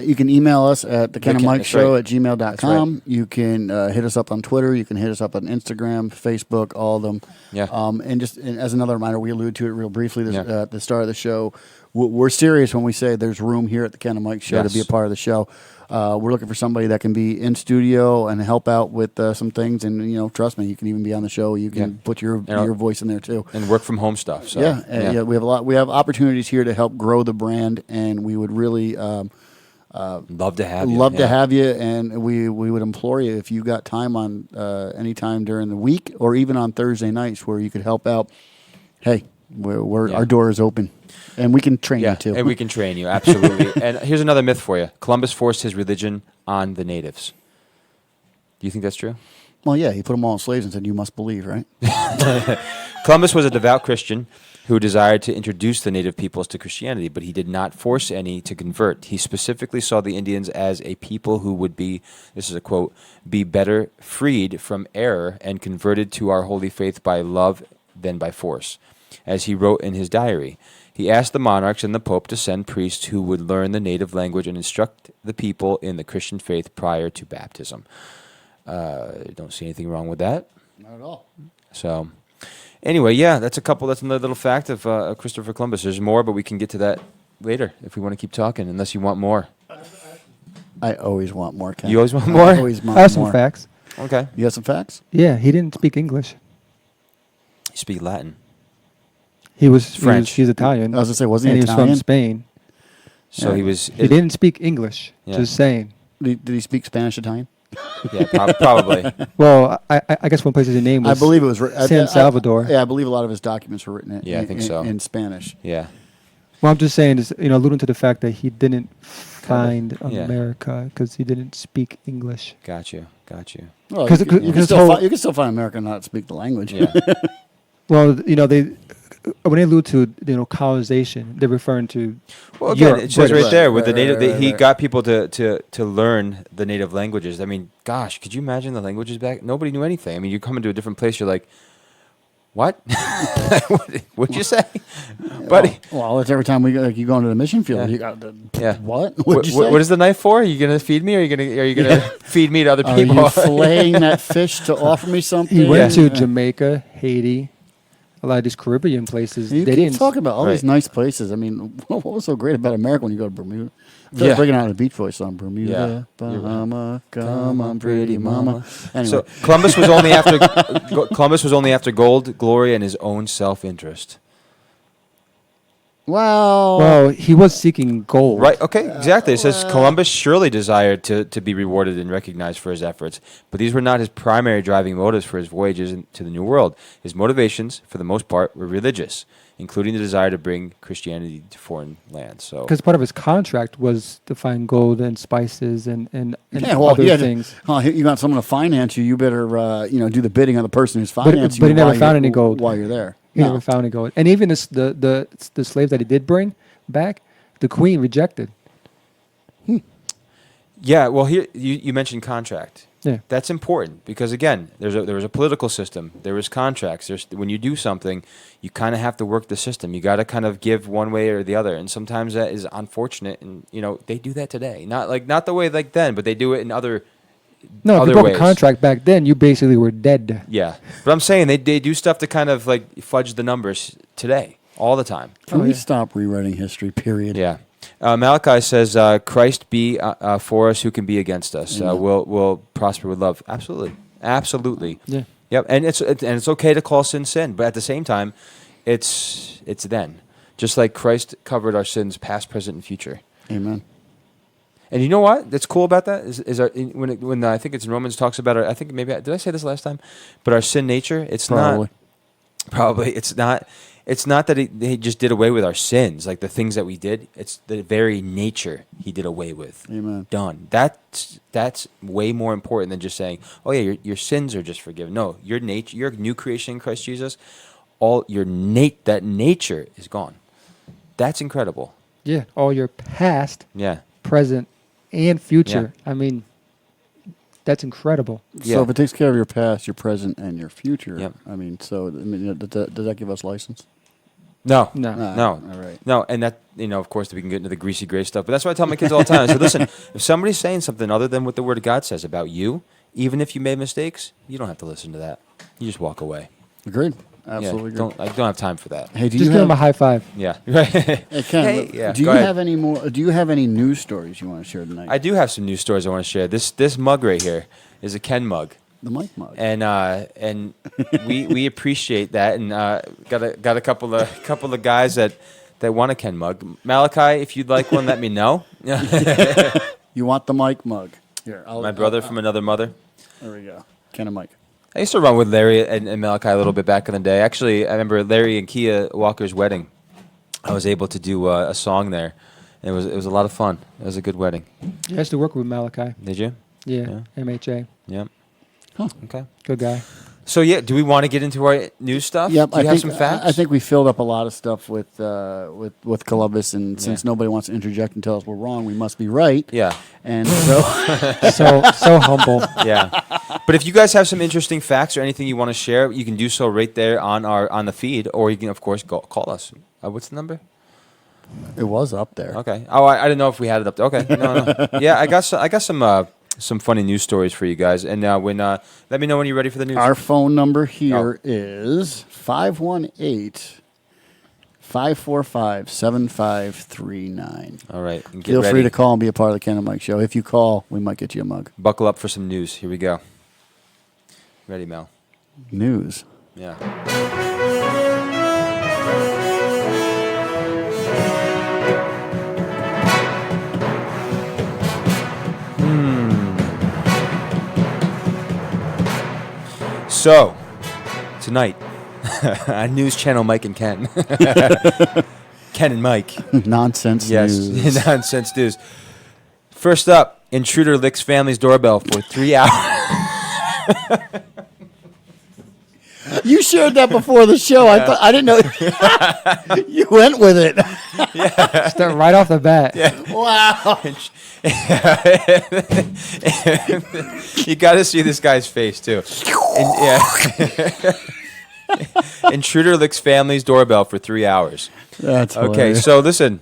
You can email us at the Ken and Mike that's Show right. at gmail.com. That's right. You can hit us up on Twitter. You can hit us up on Instagram, Facebook, all of them. Yeah. And as another reminder, we alluded to it real briefly Yeah. at the start of the show. We're serious when we say there's room here at the Ken and Mike Show to be a Yes. part of the show. We're looking for somebody that can be in studio and help out with some things. And, trust me, you can even be on the show. You can Yeah. put your voice in there, too. And work from home stuff. So, Yeah, we have we have opportunities here to help grow the brand, and we would really Love to have you. love Yeah. to have you, and we would implore you if you got time on any time during the week or even on Thursday nights where you could help out. Hey, our door is open, and we can train you too. And we can train you, absolutely. And here's another myth for you. Columbus forced his religion on the natives. Do you think that's true? Well, yeah, he put them all in slaves and said, "You must believe," right? Columbus was a devout Christian who desired to introduce the native peoples to Christianity, but he did not force any to convert. He specifically saw the Indians as a people who would be, this is a quote, be better freed from error and converted to our holy faith by love than by force. As he wrote in his diary, he asked the monarchs and the Pope to send priests who would learn the native language and instruct the people in the Christian faith prior to baptism. Don't see anything wrong with that. Not at all. So, anyway, yeah, that's another little fact of Christopher Columbus. There's more, but we can get to that later if we want to keep talking, unless you want more. I always want more. Ken. You always want I more? always want I have some more. facts. Okay. You got some facts? Yeah, he didn't speak English. You speak Latin. He was French. He's Italian. I was gonna say, wasn't and he he was Italian? from Spain. So he was... He didn't speak English. Yeah. Just saying. Did he speak Spanish, Italian? Yeah, probably. Well, I guess one place his name was. I believe it was San Salvador. Yeah, I believe a lot of his documents were written Yeah, I think so. in Spanish. Yeah. Well, I'm just saying, is alluding to the fact that he didn't find yeah. America because he didn't speak English. Got you. Well, 'Cause- you, can, you, 'cause can this still whole- you can still find America and not speak the language. Yeah. Well, they when they allude to colonization, they're referring to. Well, again, Europe, it says British. right there with the Right, native, right, he right. got people to learn the native languages. I mean, gosh, could you imagine the languages back? Nobody knew anything. I mean, you come into a different place, you're like, what? What'd you say, buddy? Well, it's every time you go into the mission field, Yeah. you got the Yeah. what? What, What'd you say? what is the knife for? Are you gonna feed me, or are you gonna feed me to other Are people? you filleting that fish to offer me something? He went to Yeah. Jamaica, Haiti, a lot of these Caribbean places. You they keep didn't talking about all these Right. nice places. I mean, what was so great about America when you go to Bermuda? Yeah. Yeah. Breaking out a Beach Boys song, Bermuda, Yeah. You're right. Bahama, come on, pretty mama. Anyway, So Columbus was only after Columbus was only after gold, glory, and his own self-interest. Well, he was seeking gold. Right. Okay. Exactly. It says Columbus surely desired to be rewarded and recognized for his efforts, but these were not his primary driving motives for his voyages to the New World. His motivations, for the most part, were religious, including the desire to bring Christianity to foreign lands. So, Because part of his contract was to find gold and spices and yeah, well, other yeah, things. you got someone to finance you. You better, do the bidding of the person who's But financing he you. never while found you're- any gold. while you're there. He No. never found any gold. And even the slaves that he did bring back, the queen rejected. yeah. Well, here you mentioned contract. Yeah. That's important because again, there was a political system. There was contracts. When you do something, you kind of have to work the system. You got to kind of give one way or the other, and sometimes that is unfortunate. And they do that today. Not the way like then, but they do it in other. No, if Other you broke ways. a contract back then, you basically were dead. Yeah, but I'm saying they do stuff to kind of like fudge the numbers today all the time. Can we yeah. stop rewriting history? Period. Yeah, Malachi says, "Christ be for us, who can be against us? We'll prosper with love." Absolutely. Yeah. Yep. And it's okay to call sin, but at the same time, it's then, just like Christ covered our sins, past, present, and future. Amen. And you know what? That's cool about that is when I think it's in Romans talks about I think maybe did I say this last time? But our sin nature, it's Probably. It's not that he just did away with our sins, like the things that we did. It's the very nature he did away with. Amen. Done. That's way more important than just saying, "Oh yeah, your sins are just forgiven." No, your nature, your new creation in Christ Jesus, all that nature is gone. That's incredible. Yeah. All your past, Yeah. present, and future. I mean, that's incredible. Yeah. So if it takes care of your past, your present, and your future, Yep. I mean, does that give us license? No. No. No. All right. No, and that, of course, we can get into the greasy gray stuff, but that's what I tell my kids all the time. I say, listen, if somebody's saying something other than what the Word of God says about you, even if you made mistakes, you don't have to listen to that. You just walk away. Agreed. Yeah, Absolutely agreed. I don't have time for that. Hey, do Just you give him a have? high five. Yeah. Right. Hey, Ken, Hey, yeah, do you go ahead. have any more? Do you have any news stories you want to share tonight? I do have some news stories I want to share. This mug right here is a Ken mug. The Mike mug. And we appreciate that, and got a couple of guys that want a Ken mug. Malachi, if you'd like one, let me know. You want the Mike mug? Here, My brother from another mother. There we go. Ken and Mike. I used to run with Larry and Malachi a little bit back in the day. Actually, I remember Larry and Kia Walker's wedding. I was able to do a song there. And it was a lot of fun. It was a good wedding. I used to work with Malachi. Did you? Yeah. MHA. Yep. Huh. Okay. Good guy. So yeah, do we want to get into our news stuff? Yep, Do you I have think some facts? I think we filled up a lot of stuff with Columbus, and since nobody wants to interject and tell us we're wrong, we must be right. Yeah. And so So humble. Yeah. But if you guys have some interesting facts or anything you want to share, you can do so right there on the feed, or you can of course call us. What's the number? it was up there. Okay. Oh, I didn't know if we had it up there. Okay. No. Yeah, I got some funny news stories for you guys, and let me know when you're ready for the news. Our phone number here is 518-545-7539. All right. And get Feel ready. free to call and be a part of the Ken and Mike show. If you call, we might get you a mug. Buckle up for some news. Here we go. Ready, Mel? News. Yeah. So, tonight, on News Channel Mike and Ken. Ken and Mike. Nonsense Yes, news. nonsense news. First up, intruder licks family's doorbell for 3 hours. You shared that before the show. I didn't know. You went with it. Start right off the bat. Wow. You got to see this guy's face too. Intruder licks family's doorbell for 3 hours. That's Okay, hilarious. so listen,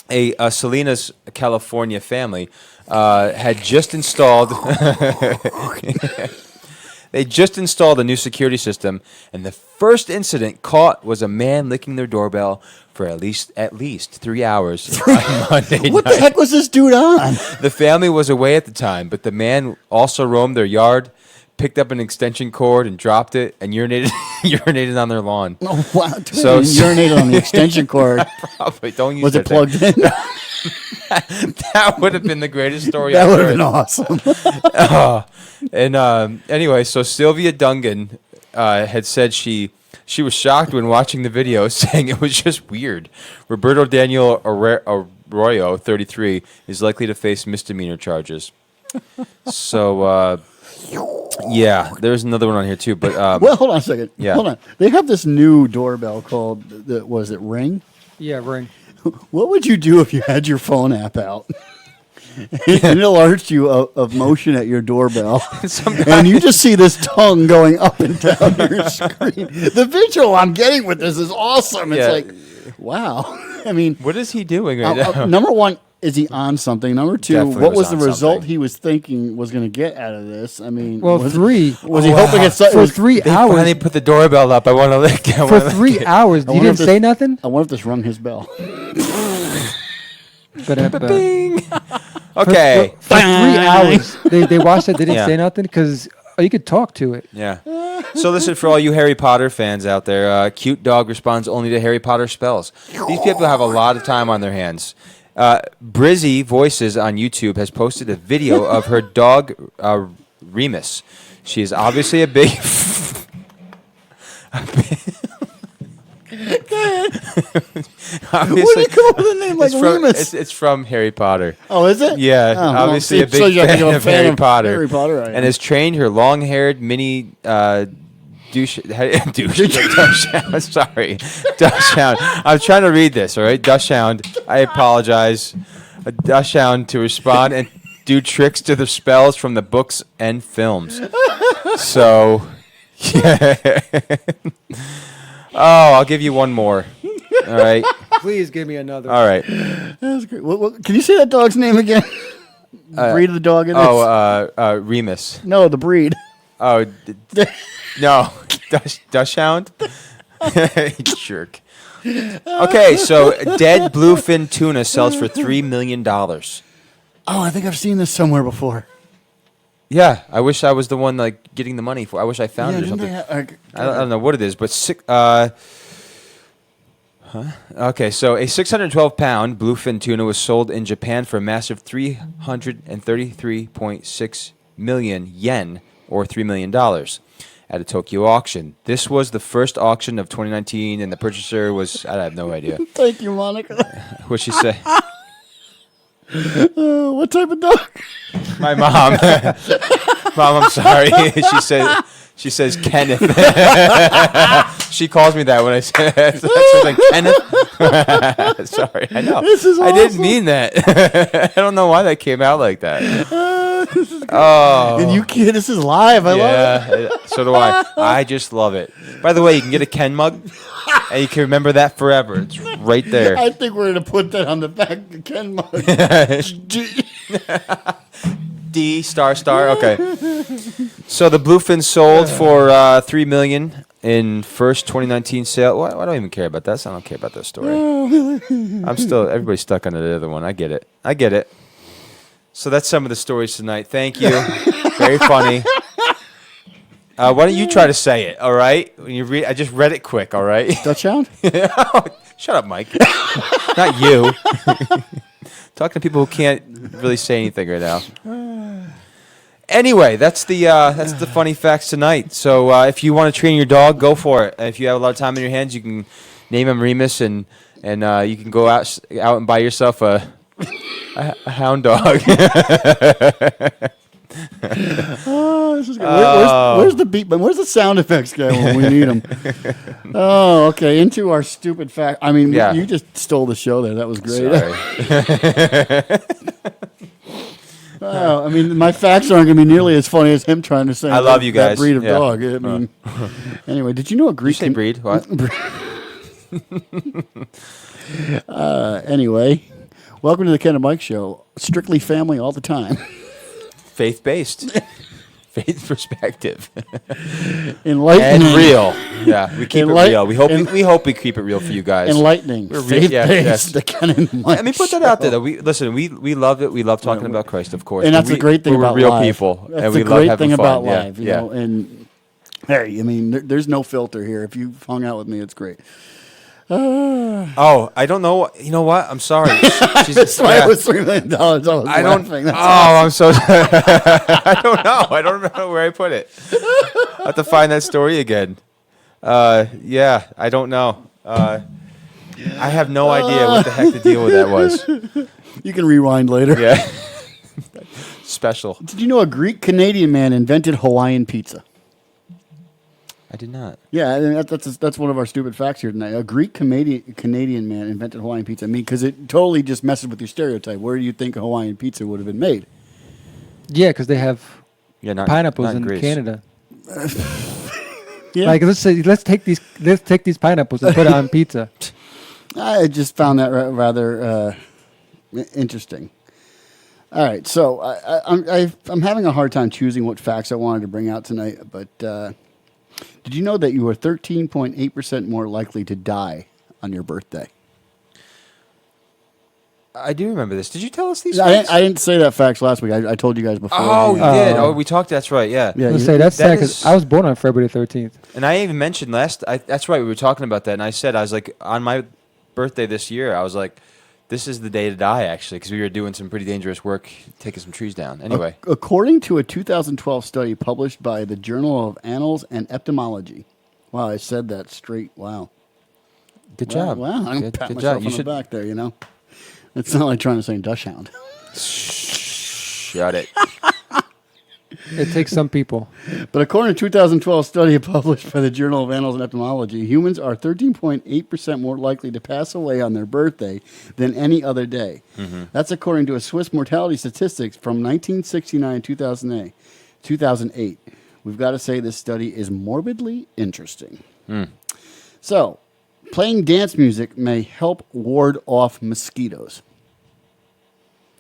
a Salinas, California family had just installed. They just installed a new security system, and the first incident caught was a man licking their doorbell for at least 3 hours on Monday What night. the heck was this dude on? The family was away at the time, but the man also roamed their yard, picked up an extension cord and dropped it, and urinated on their lawn. Oh, wow. Dude, So- he urinated on the extension cord. Probably don't use Was it that thing. plugged in? That would have been the greatest story That I've would have heard. been awesome. And anyway, so Sylvia Dungan had said she was shocked when watching the video, saying it was just weird. Roberto Daniel Arroyo, 33, is likely to face misdemeanor charges. So, yeah, there's another one on here too. But Well, hold on a second. Yeah. Hold on. They have this new doorbell called, was it Ring? Yeah, Ring. What would you do if you had your phone app out? And it alerts you of motion at your doorbell. And you just see this tongue going up and down your screen. The visual I'm getting with this is awesome. It's Yeah. like, wow. I mean, what is he doing right now? number one, is he on something? Number two, Definitely what was was the on result something. he was thinking was going to get out of this? I mean, Well, was, three. Was he hoping it's For 3 They hours. finally put the doorbell up. I want to lick. For 3 hours. You wonder didn't if this- say nothing? I wonder if this rung his bell. Bing. Okay. For 3 hours, they watched it. They didn't Yeah. say nothing because you could talk to it. Yeah. So listen, for all you Harry Potter fans out there, Cute Dog responds only to Harry Potter spells. These people have a lot of time on their hands. Brizzy Voices on YouTube has posted a video of her dog, Remus. She is obviously a big... What do you come up with a name like Remus? It's from Harry Potter. Oh, is it? Yeah, Oh, well, obviously see, a big so you're fan a of Harry Potter. Harry Potter, I and am. has trained her long-haired mini Dachshund. Sorry, Dachshund. I'm trying to read this. All right, Dachshund. I apologize. A Dachshund to respond and do tricks to the spells from the books and films. So, yeah. Oh, I'll give you one more. All right. Please give me another. All right. That's great. Can you say that dog's name again? Breed of the dog it is? Remus. No, the breed. Oh, no. Dachshund? Jerk. Okay, so dead bluefin tuna sells for $3 million. Oh, I think I've seen this somewhere before. Yeah, I wish I was the one like getting the money for. I wish I found it or didn't something. they I don't know what it is, but okay, so a 612-pound bluefin tuna was sold in Japan for a massive 333.6 million yen, or $3 million, at a Tokyo auction. This was the first auction of 2019, and the purchaser was, I have no idea. Thank you, Monica. What'd she say? What type of dog? My mom. Mom, I'm sorry. She says Kenneth. She calls me that when I say that. So that's like Kenneth. Sorry, I know. This is I didn't awesome. mean that. I don't know why that came out like that. This is great. Oh. And you kid, this is live. I love it. Yeah, so do I. I just love it. By the way, you can get a Ken mug, and you can remember that forever. It's right there. I think we're going to put that on the back of the Ken mug. D star. Okay. So the bluefin sold for $3 million in first 2019 sale. Why do I even care about that? I don't care about that story. Everybody's stuck on the other one. I get it. So that's some of the stories tonight. Thank you. Very funny. Why don't you try to say it? All right. When you read, I just read it quick. All right. Touchdown? Shut up, Mike. Not you. Talking to people who can't really say anything right now. Anyway, that's the funny facts tonight. So if you want to train your dog, go for it. If you have a lot of time in your hands, you can name him Remus, and you can go out and buy yourself a hound dog. Oh, this is good. Where's the beat? Where's the sound effects guy when we need him? Oh, okay. Into our stupid fact. I mean, Yeah. you just stole the show there. That was great. Sorry. Wow. I mean, my facts aren't going to be nearly as funny as him trying to say. I love you that guys. breed of Yeah. dog. I mean, anyway, did you know a You Greek? say breed? What? Anyway, welcome to the Ken and Mike Show. Strictly family all the time. Faith-based. Faith perspective. Enlightening. And real. Yeah, we keep it Enlight- real. We hope en- we hope we keep it real for you guys. Enlightening. We're Faith-based. yes. The Ken and Mike Let me put that out there. Though. We love it. We love talking about Christ, of course. And that's but the great thing we're about real live. people, That's and the we love great having thing fun. about Yeah, live, you yeah. know. And hey, I mean, there's no filter here. If you've hung out with me, it's great. Oh, I don't know. You know what? I'm sorry. That's why yeah. it was $3 million. I was I don't. laughing. That's I'm so. I don't know. I don't know where I put it. I have to find that story again. Yeah, I don't know. I have no idea what the heck the deal with that was. You can rewind later. Yeah. Special. Did you know a Greek Canadian man invented Hawaiian pizza? I did not. Yeah, I mean, that's one of our stupid facts here tonight. A Greek Canadian man invented Hawaiian pizza. I mean, because it totally just messes with your stereotype. Where do you think Hawaiian pizza would have been made? Yeah, because they have Yeah, pineapples not in Greece. Canada. Yeah, Like let's take these pineapples and put it on pizza. I just found that rather interesting. All right, so I'm having a hard time choosing what facts I wanted to bring out tonight, but did you know that you are 13.8% more likely to die on your birthday? I do remember this. Did you tell us these? I facts? didn't say that facts last week. I told you guys before. Oh, you Yeah. did. Oh, we talked. That's right. Yeah. Yeah, I was you- say that's that sad because is- I was born on February 13th. And I even mentioned that's right. We were talking about that, and I said I was like on my birthday this year. I was like, this is the day to die, actually, because we were doing some pretty dangerous work, taking some trees down. Anyway, According to a 2012 study published by the Journal of Annals and Etymology. Wow, I said that straight. Wow. good job. Wow, I'm good, pat good myself job. You on should the back there, you know. It's not like trying to say Dachshund. shut it. It takes some people. But according to a 2012 study published by the Journal of Annals and Etymology, humans are 13.8% more likely to pass away on their birthday than any other day. That's according to a Swiss mortality statistics from 1969 2008. We've got to say this study is morbidly interesting. So, playing dance music may help ward off mosquitoes.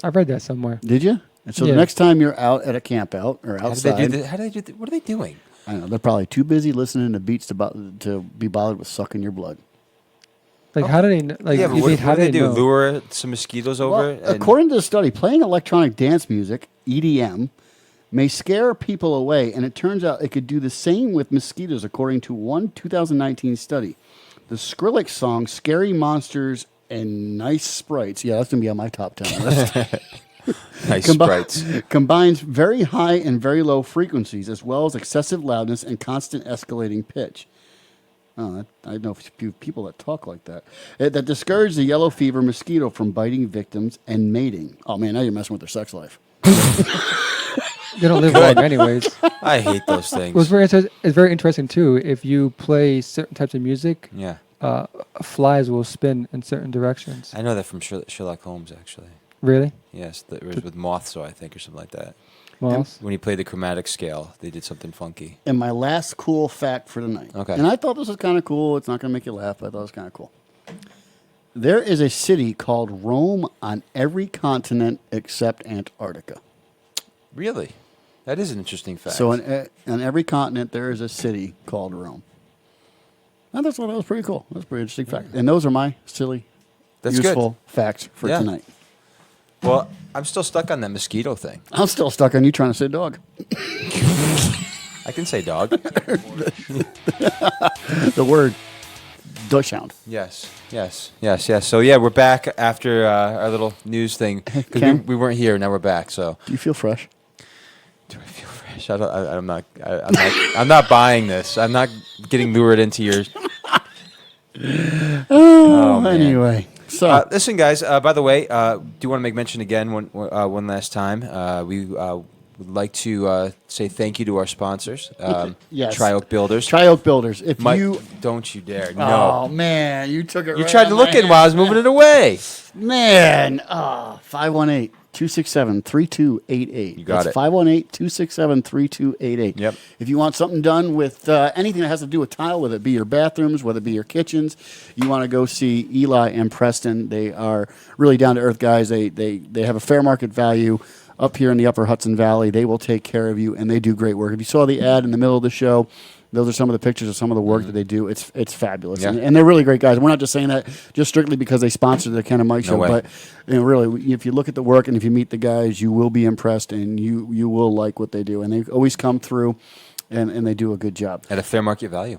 I've read that somewhere. Did you? And so the Yeah. next time you're out at a camp out or How did outside, they do this? How do they do this? What are they doing? I don't know, they're probably too busy listening to beats to be bothered with sucking your blood. Like, how do they? Like, yeah, but you what, mean, what how do they do? know? Lure some mosquitoes over? Well, and- according to the study, playing electronic dance music, EDM, may scare people away, and it turns out it could do the same with mosquitoes, according to one 2019 study. The Skrillex song "Scary Monsters and Nice Sprites," yeah, that's gonna be on my top 10 list. nice sprites. Combines very high and very low frequencies, as well as excessive loudness and constant escalating pitch. Oh, I know a few people that talk like that. That discourage the yellow fever mosquito from biting victims and mating. Oh man, now you're messing with their sex life. They don't live long, anyways. I hate those things. It's very interesting too. If you play certain types of music, Yeah. flies will spin in certain directions. I know that from Sherlock Holmes, actually. Really? Yes, it was with moths, I think, or something like that. Moths? When he played the chromatic scale, they did something funky. And my last cool fact for tonight. Okay. And I thought this was kind of cool. It's not going to make you laugh, but I thought it was kind of cool. There is a city called Rome on every continent except Antarctica. Really? That is an interesting fact. So on every continent, there is a city called Rome. I thought that was pretty cool. That's a pretty interesting fact. And those are my silly, That's useful facts for Yeah. tonight. Well, I'm still stuck on that mosquito thing. I'm still stuck on you trying to say dog. I can say dog. The word Dachshund. Yes. So yeah, we're back after our little news thing because Ken? we weren't here. Now we're back. So Do you feel fresh? do I feel fresh? I'm not buying this. I'm not getting lured into your. Oh, man. Anyway, so Listen, guys. By the way, do want to make mention again one last time. We would like to say thank you to our sponsors. Yes. Tri-Oak Builders. Tri-Oak Builders. If Mike, you, don't you dare! oh No, man, you took it. you right tried out to of look my in while I was hand. moving it away. Man, 518-267-3288. You got it. 518-267-3288. Yep. If you want something done with anything that has to do with tile, whether it be your bathrooms, whether it be your kitchens, you want to go see Eli and Preston. They are really down-to-earth guys. They have a fair market value up here in the upper Hudson Valley. They will take care of you, and they do great work. If you saw the ad in the middle of the show, those are some of the pictures of some of the work that they do. It's fabulous, Yeah. and they're really great guys. We're not just saying that just strictly because they sponsored the Ken and Mike show, way. but really, if you look at the work and if you meet the guys, you will be impressed and you will like what they do. And they always come through, and they do a good job. At a fair market value.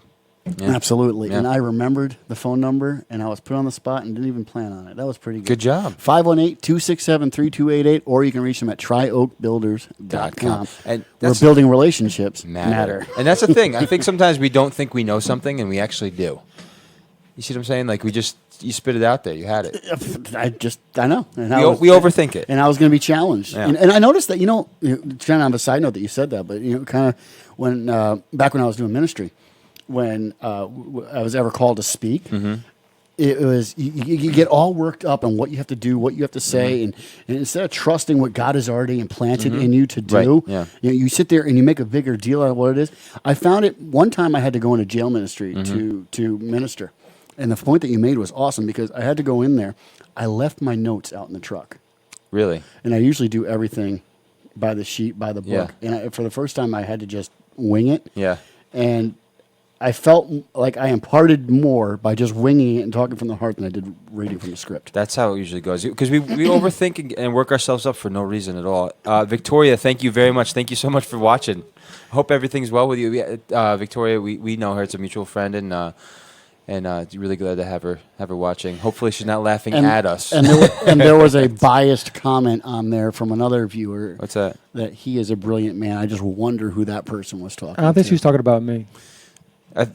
Yeah. Absolutely. Yeah. And I remembered the phone number, and I was put on the spot and didn't even plan on it. That was pretty good. Good job. 518-267-3288, or you can reach them at tryoakbuilders.com. And Where that's- building relationships matter. And that's the thing. I think sometimes we don't think we know something, and we actually do. You see what I'm saying? Like you spit it out there. You had it. I know. And We overthink it. And I was going to be challenged. Yeah. And I noticed that, trying to have a side note that you said that, but, kind of when, back when I was doing ministry, when I was ever called to speak, it was, you get all worked up on what you have to do, what you have to say. And instead of trusting what God has already implanted in you to do, Right, yeah. you sit there and you make a bigger deal out of what it is. I found it one time I had to go into jail ministry to minister. And the point that you made was awesome because I had to go in there. I left my notes out in the truck. Really? And I usually do everything by the sheet, by the book. Yeah. And for the first time, I had to just wing it. Yeah. And I felt like I imparted more by just winging it and talking from the heart than I did reading from the script. That's how it usually goes. Because we overthink and work ourselves up for no reason at all. Victoria, thank you very much. Thank you so much for watching. Hope everything's well with you. Victoria, we know her. It's a mutual friend, and really glad to have her watching. Hopefully she's not laughing at us. And there was a biased comment on there from another viewer. What's that? That he is a brilliant man. I just wonder who that person was talking I don't think to. she was talking about me.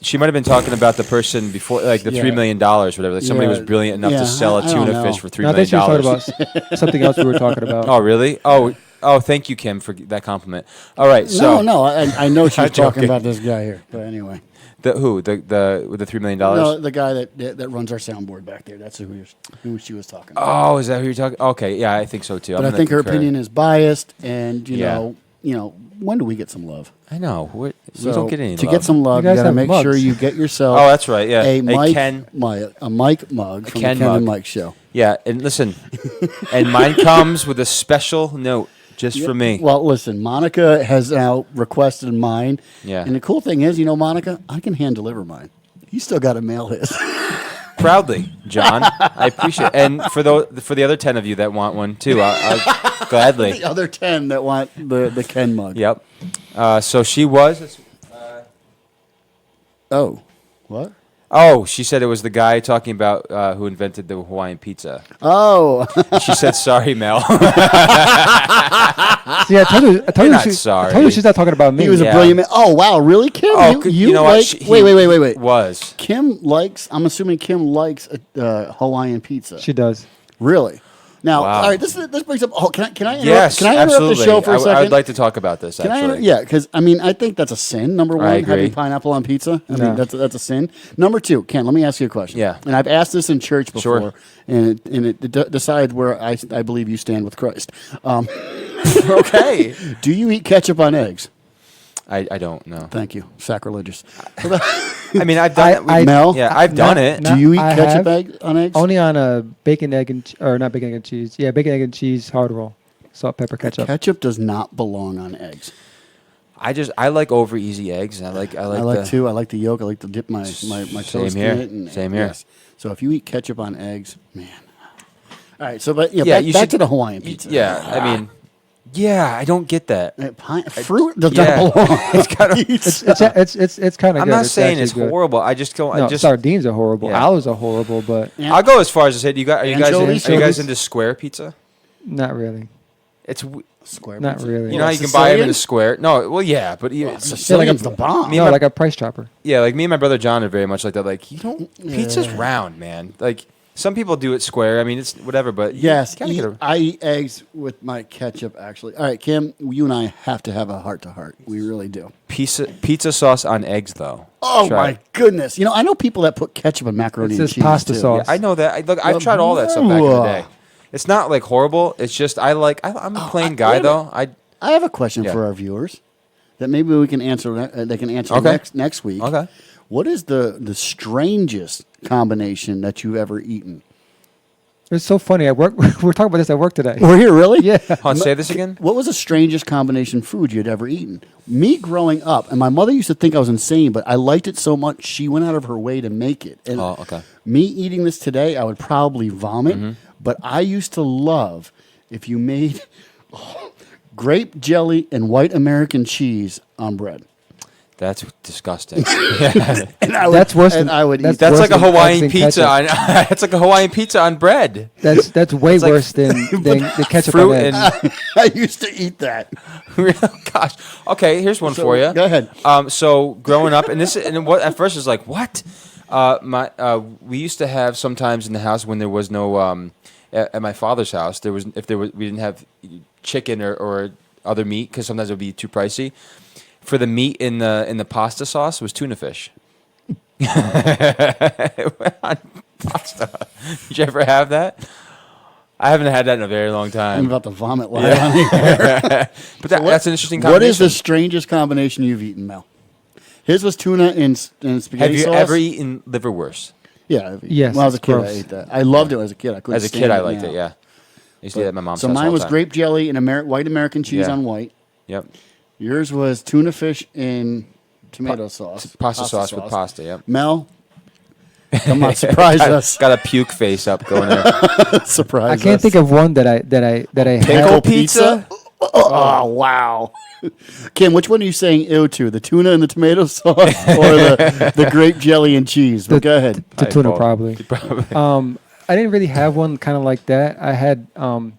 She might have been talking about the person before, like the Yeah. $3 million, whatever. Like somebody Yeah. was brilliant enough Yeah, to sell a I don't tuna know. fish for $3 No, I million. think she was talking about something else we were talking about. Oh, really? Oh, thank you, Kim, for that compliment. All right, so No, I know she's I'm talking joking. about this guy here. But anyway. the who the with the $3 million. No, the guy that runs our soundboard back there. That's who she was talking about. Oh, is that who you're talking? Okay, yeah, I think so too. But I'm I gonna think her concur. opinion is biased, and you Yeah. know, when do we get some love? I know. We So don't get any to love. get some love, You you, guys got to have make mugs. sure you get yourself. Oh, that's right. Yeah, a Mike, Ken. a Mike mug from Ken the Ken mug. and Mike show. Yeah, and listen, and mine comes with a special note just for me. Well, listen, Monica has now requested mine. Yeah. And the cool thing is, Monica, I can hand deliver mine. You still got to mail his. Proudly, John. I appreciate it. And for the other 10 of you that want one too, I'll gladly. The other 10 that want the Ken mug. Yep. So she was. Oh, what? Oh, she said it was the guy talking about who invented the Hawaiian pizza. Oh, She said, "Sorry, Mel." See, I told you, You're not I sorry. told you she's not talking about me. he was Yeah. a brilliant man. Oh, wow, really, Kim? Oh, you know what? like? She- he Wait. Was. Kim likes. I'm assuming Kim likes Hawaiian pizza. She does. Really? Now, Wow. all right. This brings up. Oh, can I interrupt? Yes, Can I interrupt absolutely. the show for a second? I would like to talk about this. Can I Actually, yeah, because I think that's a sin. Number one, agree. having pineapple on pizza. I No. mean, that's a sin. Number two, Ken, let me ask you a question. Yeah. And I've asked this in church Sure. before, and it decides where I believe you stand with Christ. Okay. Do you eat ketchup on eggs? I don't know. Thank you. Sacrilegious. I mean, I've done it. Mel? Yeah, I've done Not- it. not- Do you eat I ketchup have. on eggs? Only on a bacon, egg, and or not bacon, egg, and cheese. Yeah, bacon, egg, and cheese hard roll. Salt, pepper, ketchup. Ketchup does not belong on eggs. I like over easy eggs. I like I like the, too. I like the yolk. I like to dip my toast Same in here. it. And, Same here. Yes. So if you eat ketchup on eggs, man. All right. So, but Yeah, back, you back should- to the Hawaiian pizza. Yeah, I mean, yeah, I don't get that. Fruit does yeah. not belong. It's kind of. It's kind of. I'm good. not saying it's actually good. horrible. I just go. No, I just. sardines are horrible. Yeah. Olives are horrible, but I'll go as far as to say, are you Anchovies? guys into square pizza? not really. It's Square Not pizza. really. you know how you can buy them in a square. No, well, yeah, but Sicilian's the bomb. No, like a price chopper. yeah, like me and my brother John are very much like that. Like you don't pizza's round, man. Like some people do it square. I mean, it's whatever, but Yes, you gotta get a- I eat eggs with my ketchup. Actually, all right, Kim, you and I have to have a heart to heart. We really do. pizza sauce on eggs, though. Oh Try my it. goodness! I know people that put ketchup on macaroni It's and just cheese pasta too. sauce. I know that. I've tried all that stuff back in the day. It's not like horrible. It's just I'm a plain guy wait a though. I have a question Yeah. for our viewers that maybe we can answer. They can answer Okay. next week. Okay. What is the strangest combination that you've ever eaten? It's so funny. At work, we're talking about this at work today. We're here, really? Yeah. Hold on, say this again. What was the strangest combination food you'd ever eaten? Me growing up, and my mother used to think I was insane, but I liked it so much she went out of her way to make it. And Oh, okay. me eating this today, I would probably vomit, Mm-hmm. but I used to love if you made grape jelly and white American cheese on bread. That's disgusting. And I would, That's worse and than- I would that's eat That's worse like a than eggs Hawaiian and pizza ketchup. on. That's like a Hawaiian pizza on bread. That's way It's like worse than the ketchup fruit on eggs. and I used to eat that. gosh. Okay, here's one So, for you. go ahead. So growing up, and what at first was like what? We used to have sometimes in the house when there was no at my father's house we didn't have chicken or other meat because sometimes it would be too pricey. For the meat in the pasta sauce was tuna fish. On pasta. Did you ever have that? I haven't had that in a very long I'm time. about to vomit live on here. But that's an interesting What is combination. the strangest combination you've eaten, Mel? His was tuna and spaghetti Have you sauce. ever eaten liverwurst? Yeah. Yes, When I was a it's kid, gross. I ate that. I loved it as a kid. I couldn't As a stand kid, I it liked now. it. Yeah, I used to eat it at my mom's So house all mine the was time. grape jelly and white American cheese Yeah. on white. Yep. Yours was tuna fish and tomato sauce. Pasta sauce with pasta. Yep. Mel, come on, surprise us. Got a puke face up going there. Surprise I us. can't think of one that I Pickle had. pizza. Oh, wow. Kim, which one are you saying ew to? The tuna and the tomato sauce or the grape jelly and cheese? But go ahead. The Hi, tuna, Paul. probably. I didn't really have one kind of like that. I had like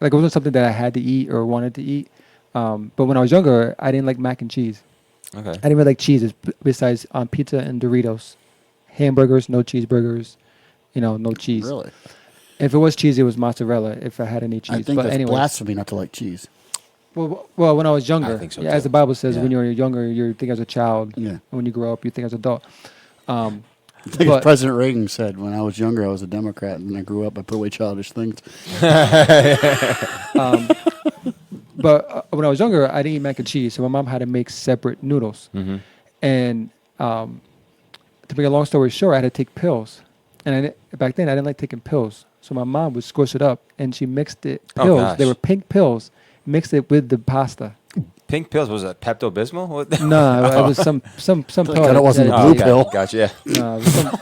it wasn't something that I had to eat or wanted to eat. But when I was younger, I didn't like mac and cheese. Okay. I didn't really like cheeses besides pizza and Doritos. Hamburgers, no cheeseburgers. No cheese. Really? If it was cheese, it was mozzarella. If I had any cheese, I think but that's anyways, blasphemy not to like cheese. well, when I was younger, I think so, yeah, as too. the Bible says, Yeah. when you're younger, you think as a child. Yeah. And when you grow up, you think as an adult. I think But- as President Reagan said, when I was younger, I was a Democrat, and when I grew up, I put away childish things. But when I was younger, I didn't eat mac and cheese, so my mom had to make separate noodles. Mm-hmm. And to make a long story short, I had to take pills. And back then, I didn't like taking pills, so my mom would squish it up, and she mixed it Oh, pills. They gosh. were pink pills, mixed it with the pasta. Pink pills. Was it Pepto Bismol? What? No, it was some pill. God, it wasn't that a I blue take. pill. Gotcha. Yeah. No, it was some,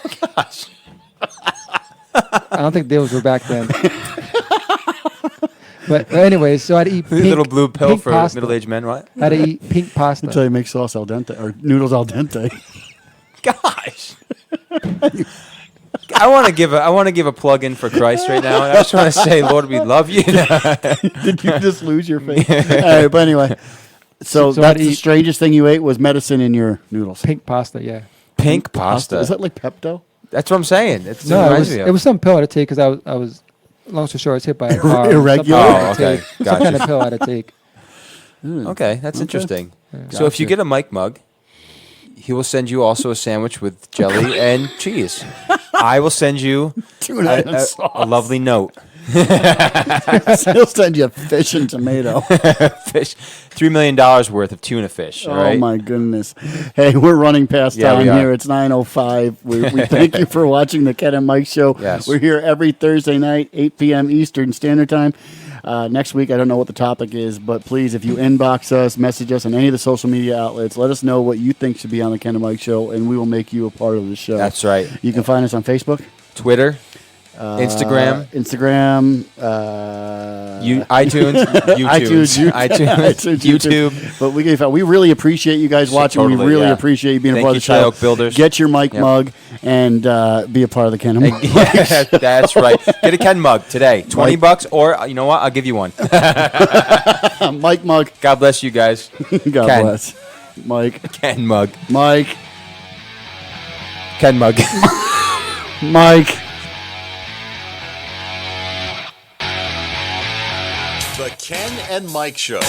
I don't think those were back then. But anyway, so I'd eat pink, Little blue pill pink for pasta. middle-aged men. What? I had to eat pink pasta. Until you make sauce al dente or noodles al dente. Gosh. I want to give a plug in for Christ right now, and I just want to say, Lord, we love you. Did you just lose your faith? All right, but anyway, so So that's I'd the eat- strangest thing you ate was medicine in your noodles. Pink pasta, yeah. Pink pasta. Is that like Pepto? That's what I'm saying. It's No, it reminds was me of. it was some pill I had to take because I was long story short, I was hit by a car. or Irregular? something I had Oh, to okay. take. Some Gotcha. kind of pill I had to take. Okay, that's interesting. So if you Gotcha. get a Mike mug, he will send you also a sandwich with jelly and cheese. I will send you Tuna and a sauce. lovely note. He'll send you fish and tomato. Fish, $3 million worth of tuna fish. All Oh right? my goodness! Hey, we're running past Yeah, we time are. here. It's 9:05. We thank you for watching the Ken and Mike Show. Yes. We're here every Thursday night, 8 p.m. Eastern Standard Time. Next week, I don't know what the topic is, but please, if you inbox us, message us on any of the social media outlets, let us know what you think should be on the Ken and Mike Show, and we will make you a part of the show. That's right. You can find us on Facebook, Twitter, Instagram, Instagram, iTunes, YouTube, iTunes, YouTube. But we really appreciate you guys watching. Totally, we really yeah. appreciate you being Thank a part you, of the show. Chi Oak Builders. Get your Mike Yep. mug and be a part of the Ken and Mike. Yeah, that's right. Get a Ken mug today. $20, or you know what? I'll give you one. Mike mug. God bless you guys. God Ken. bless. Mike. Ken mug. Mike. Ken mug. Mike. The Ken and Mike Show.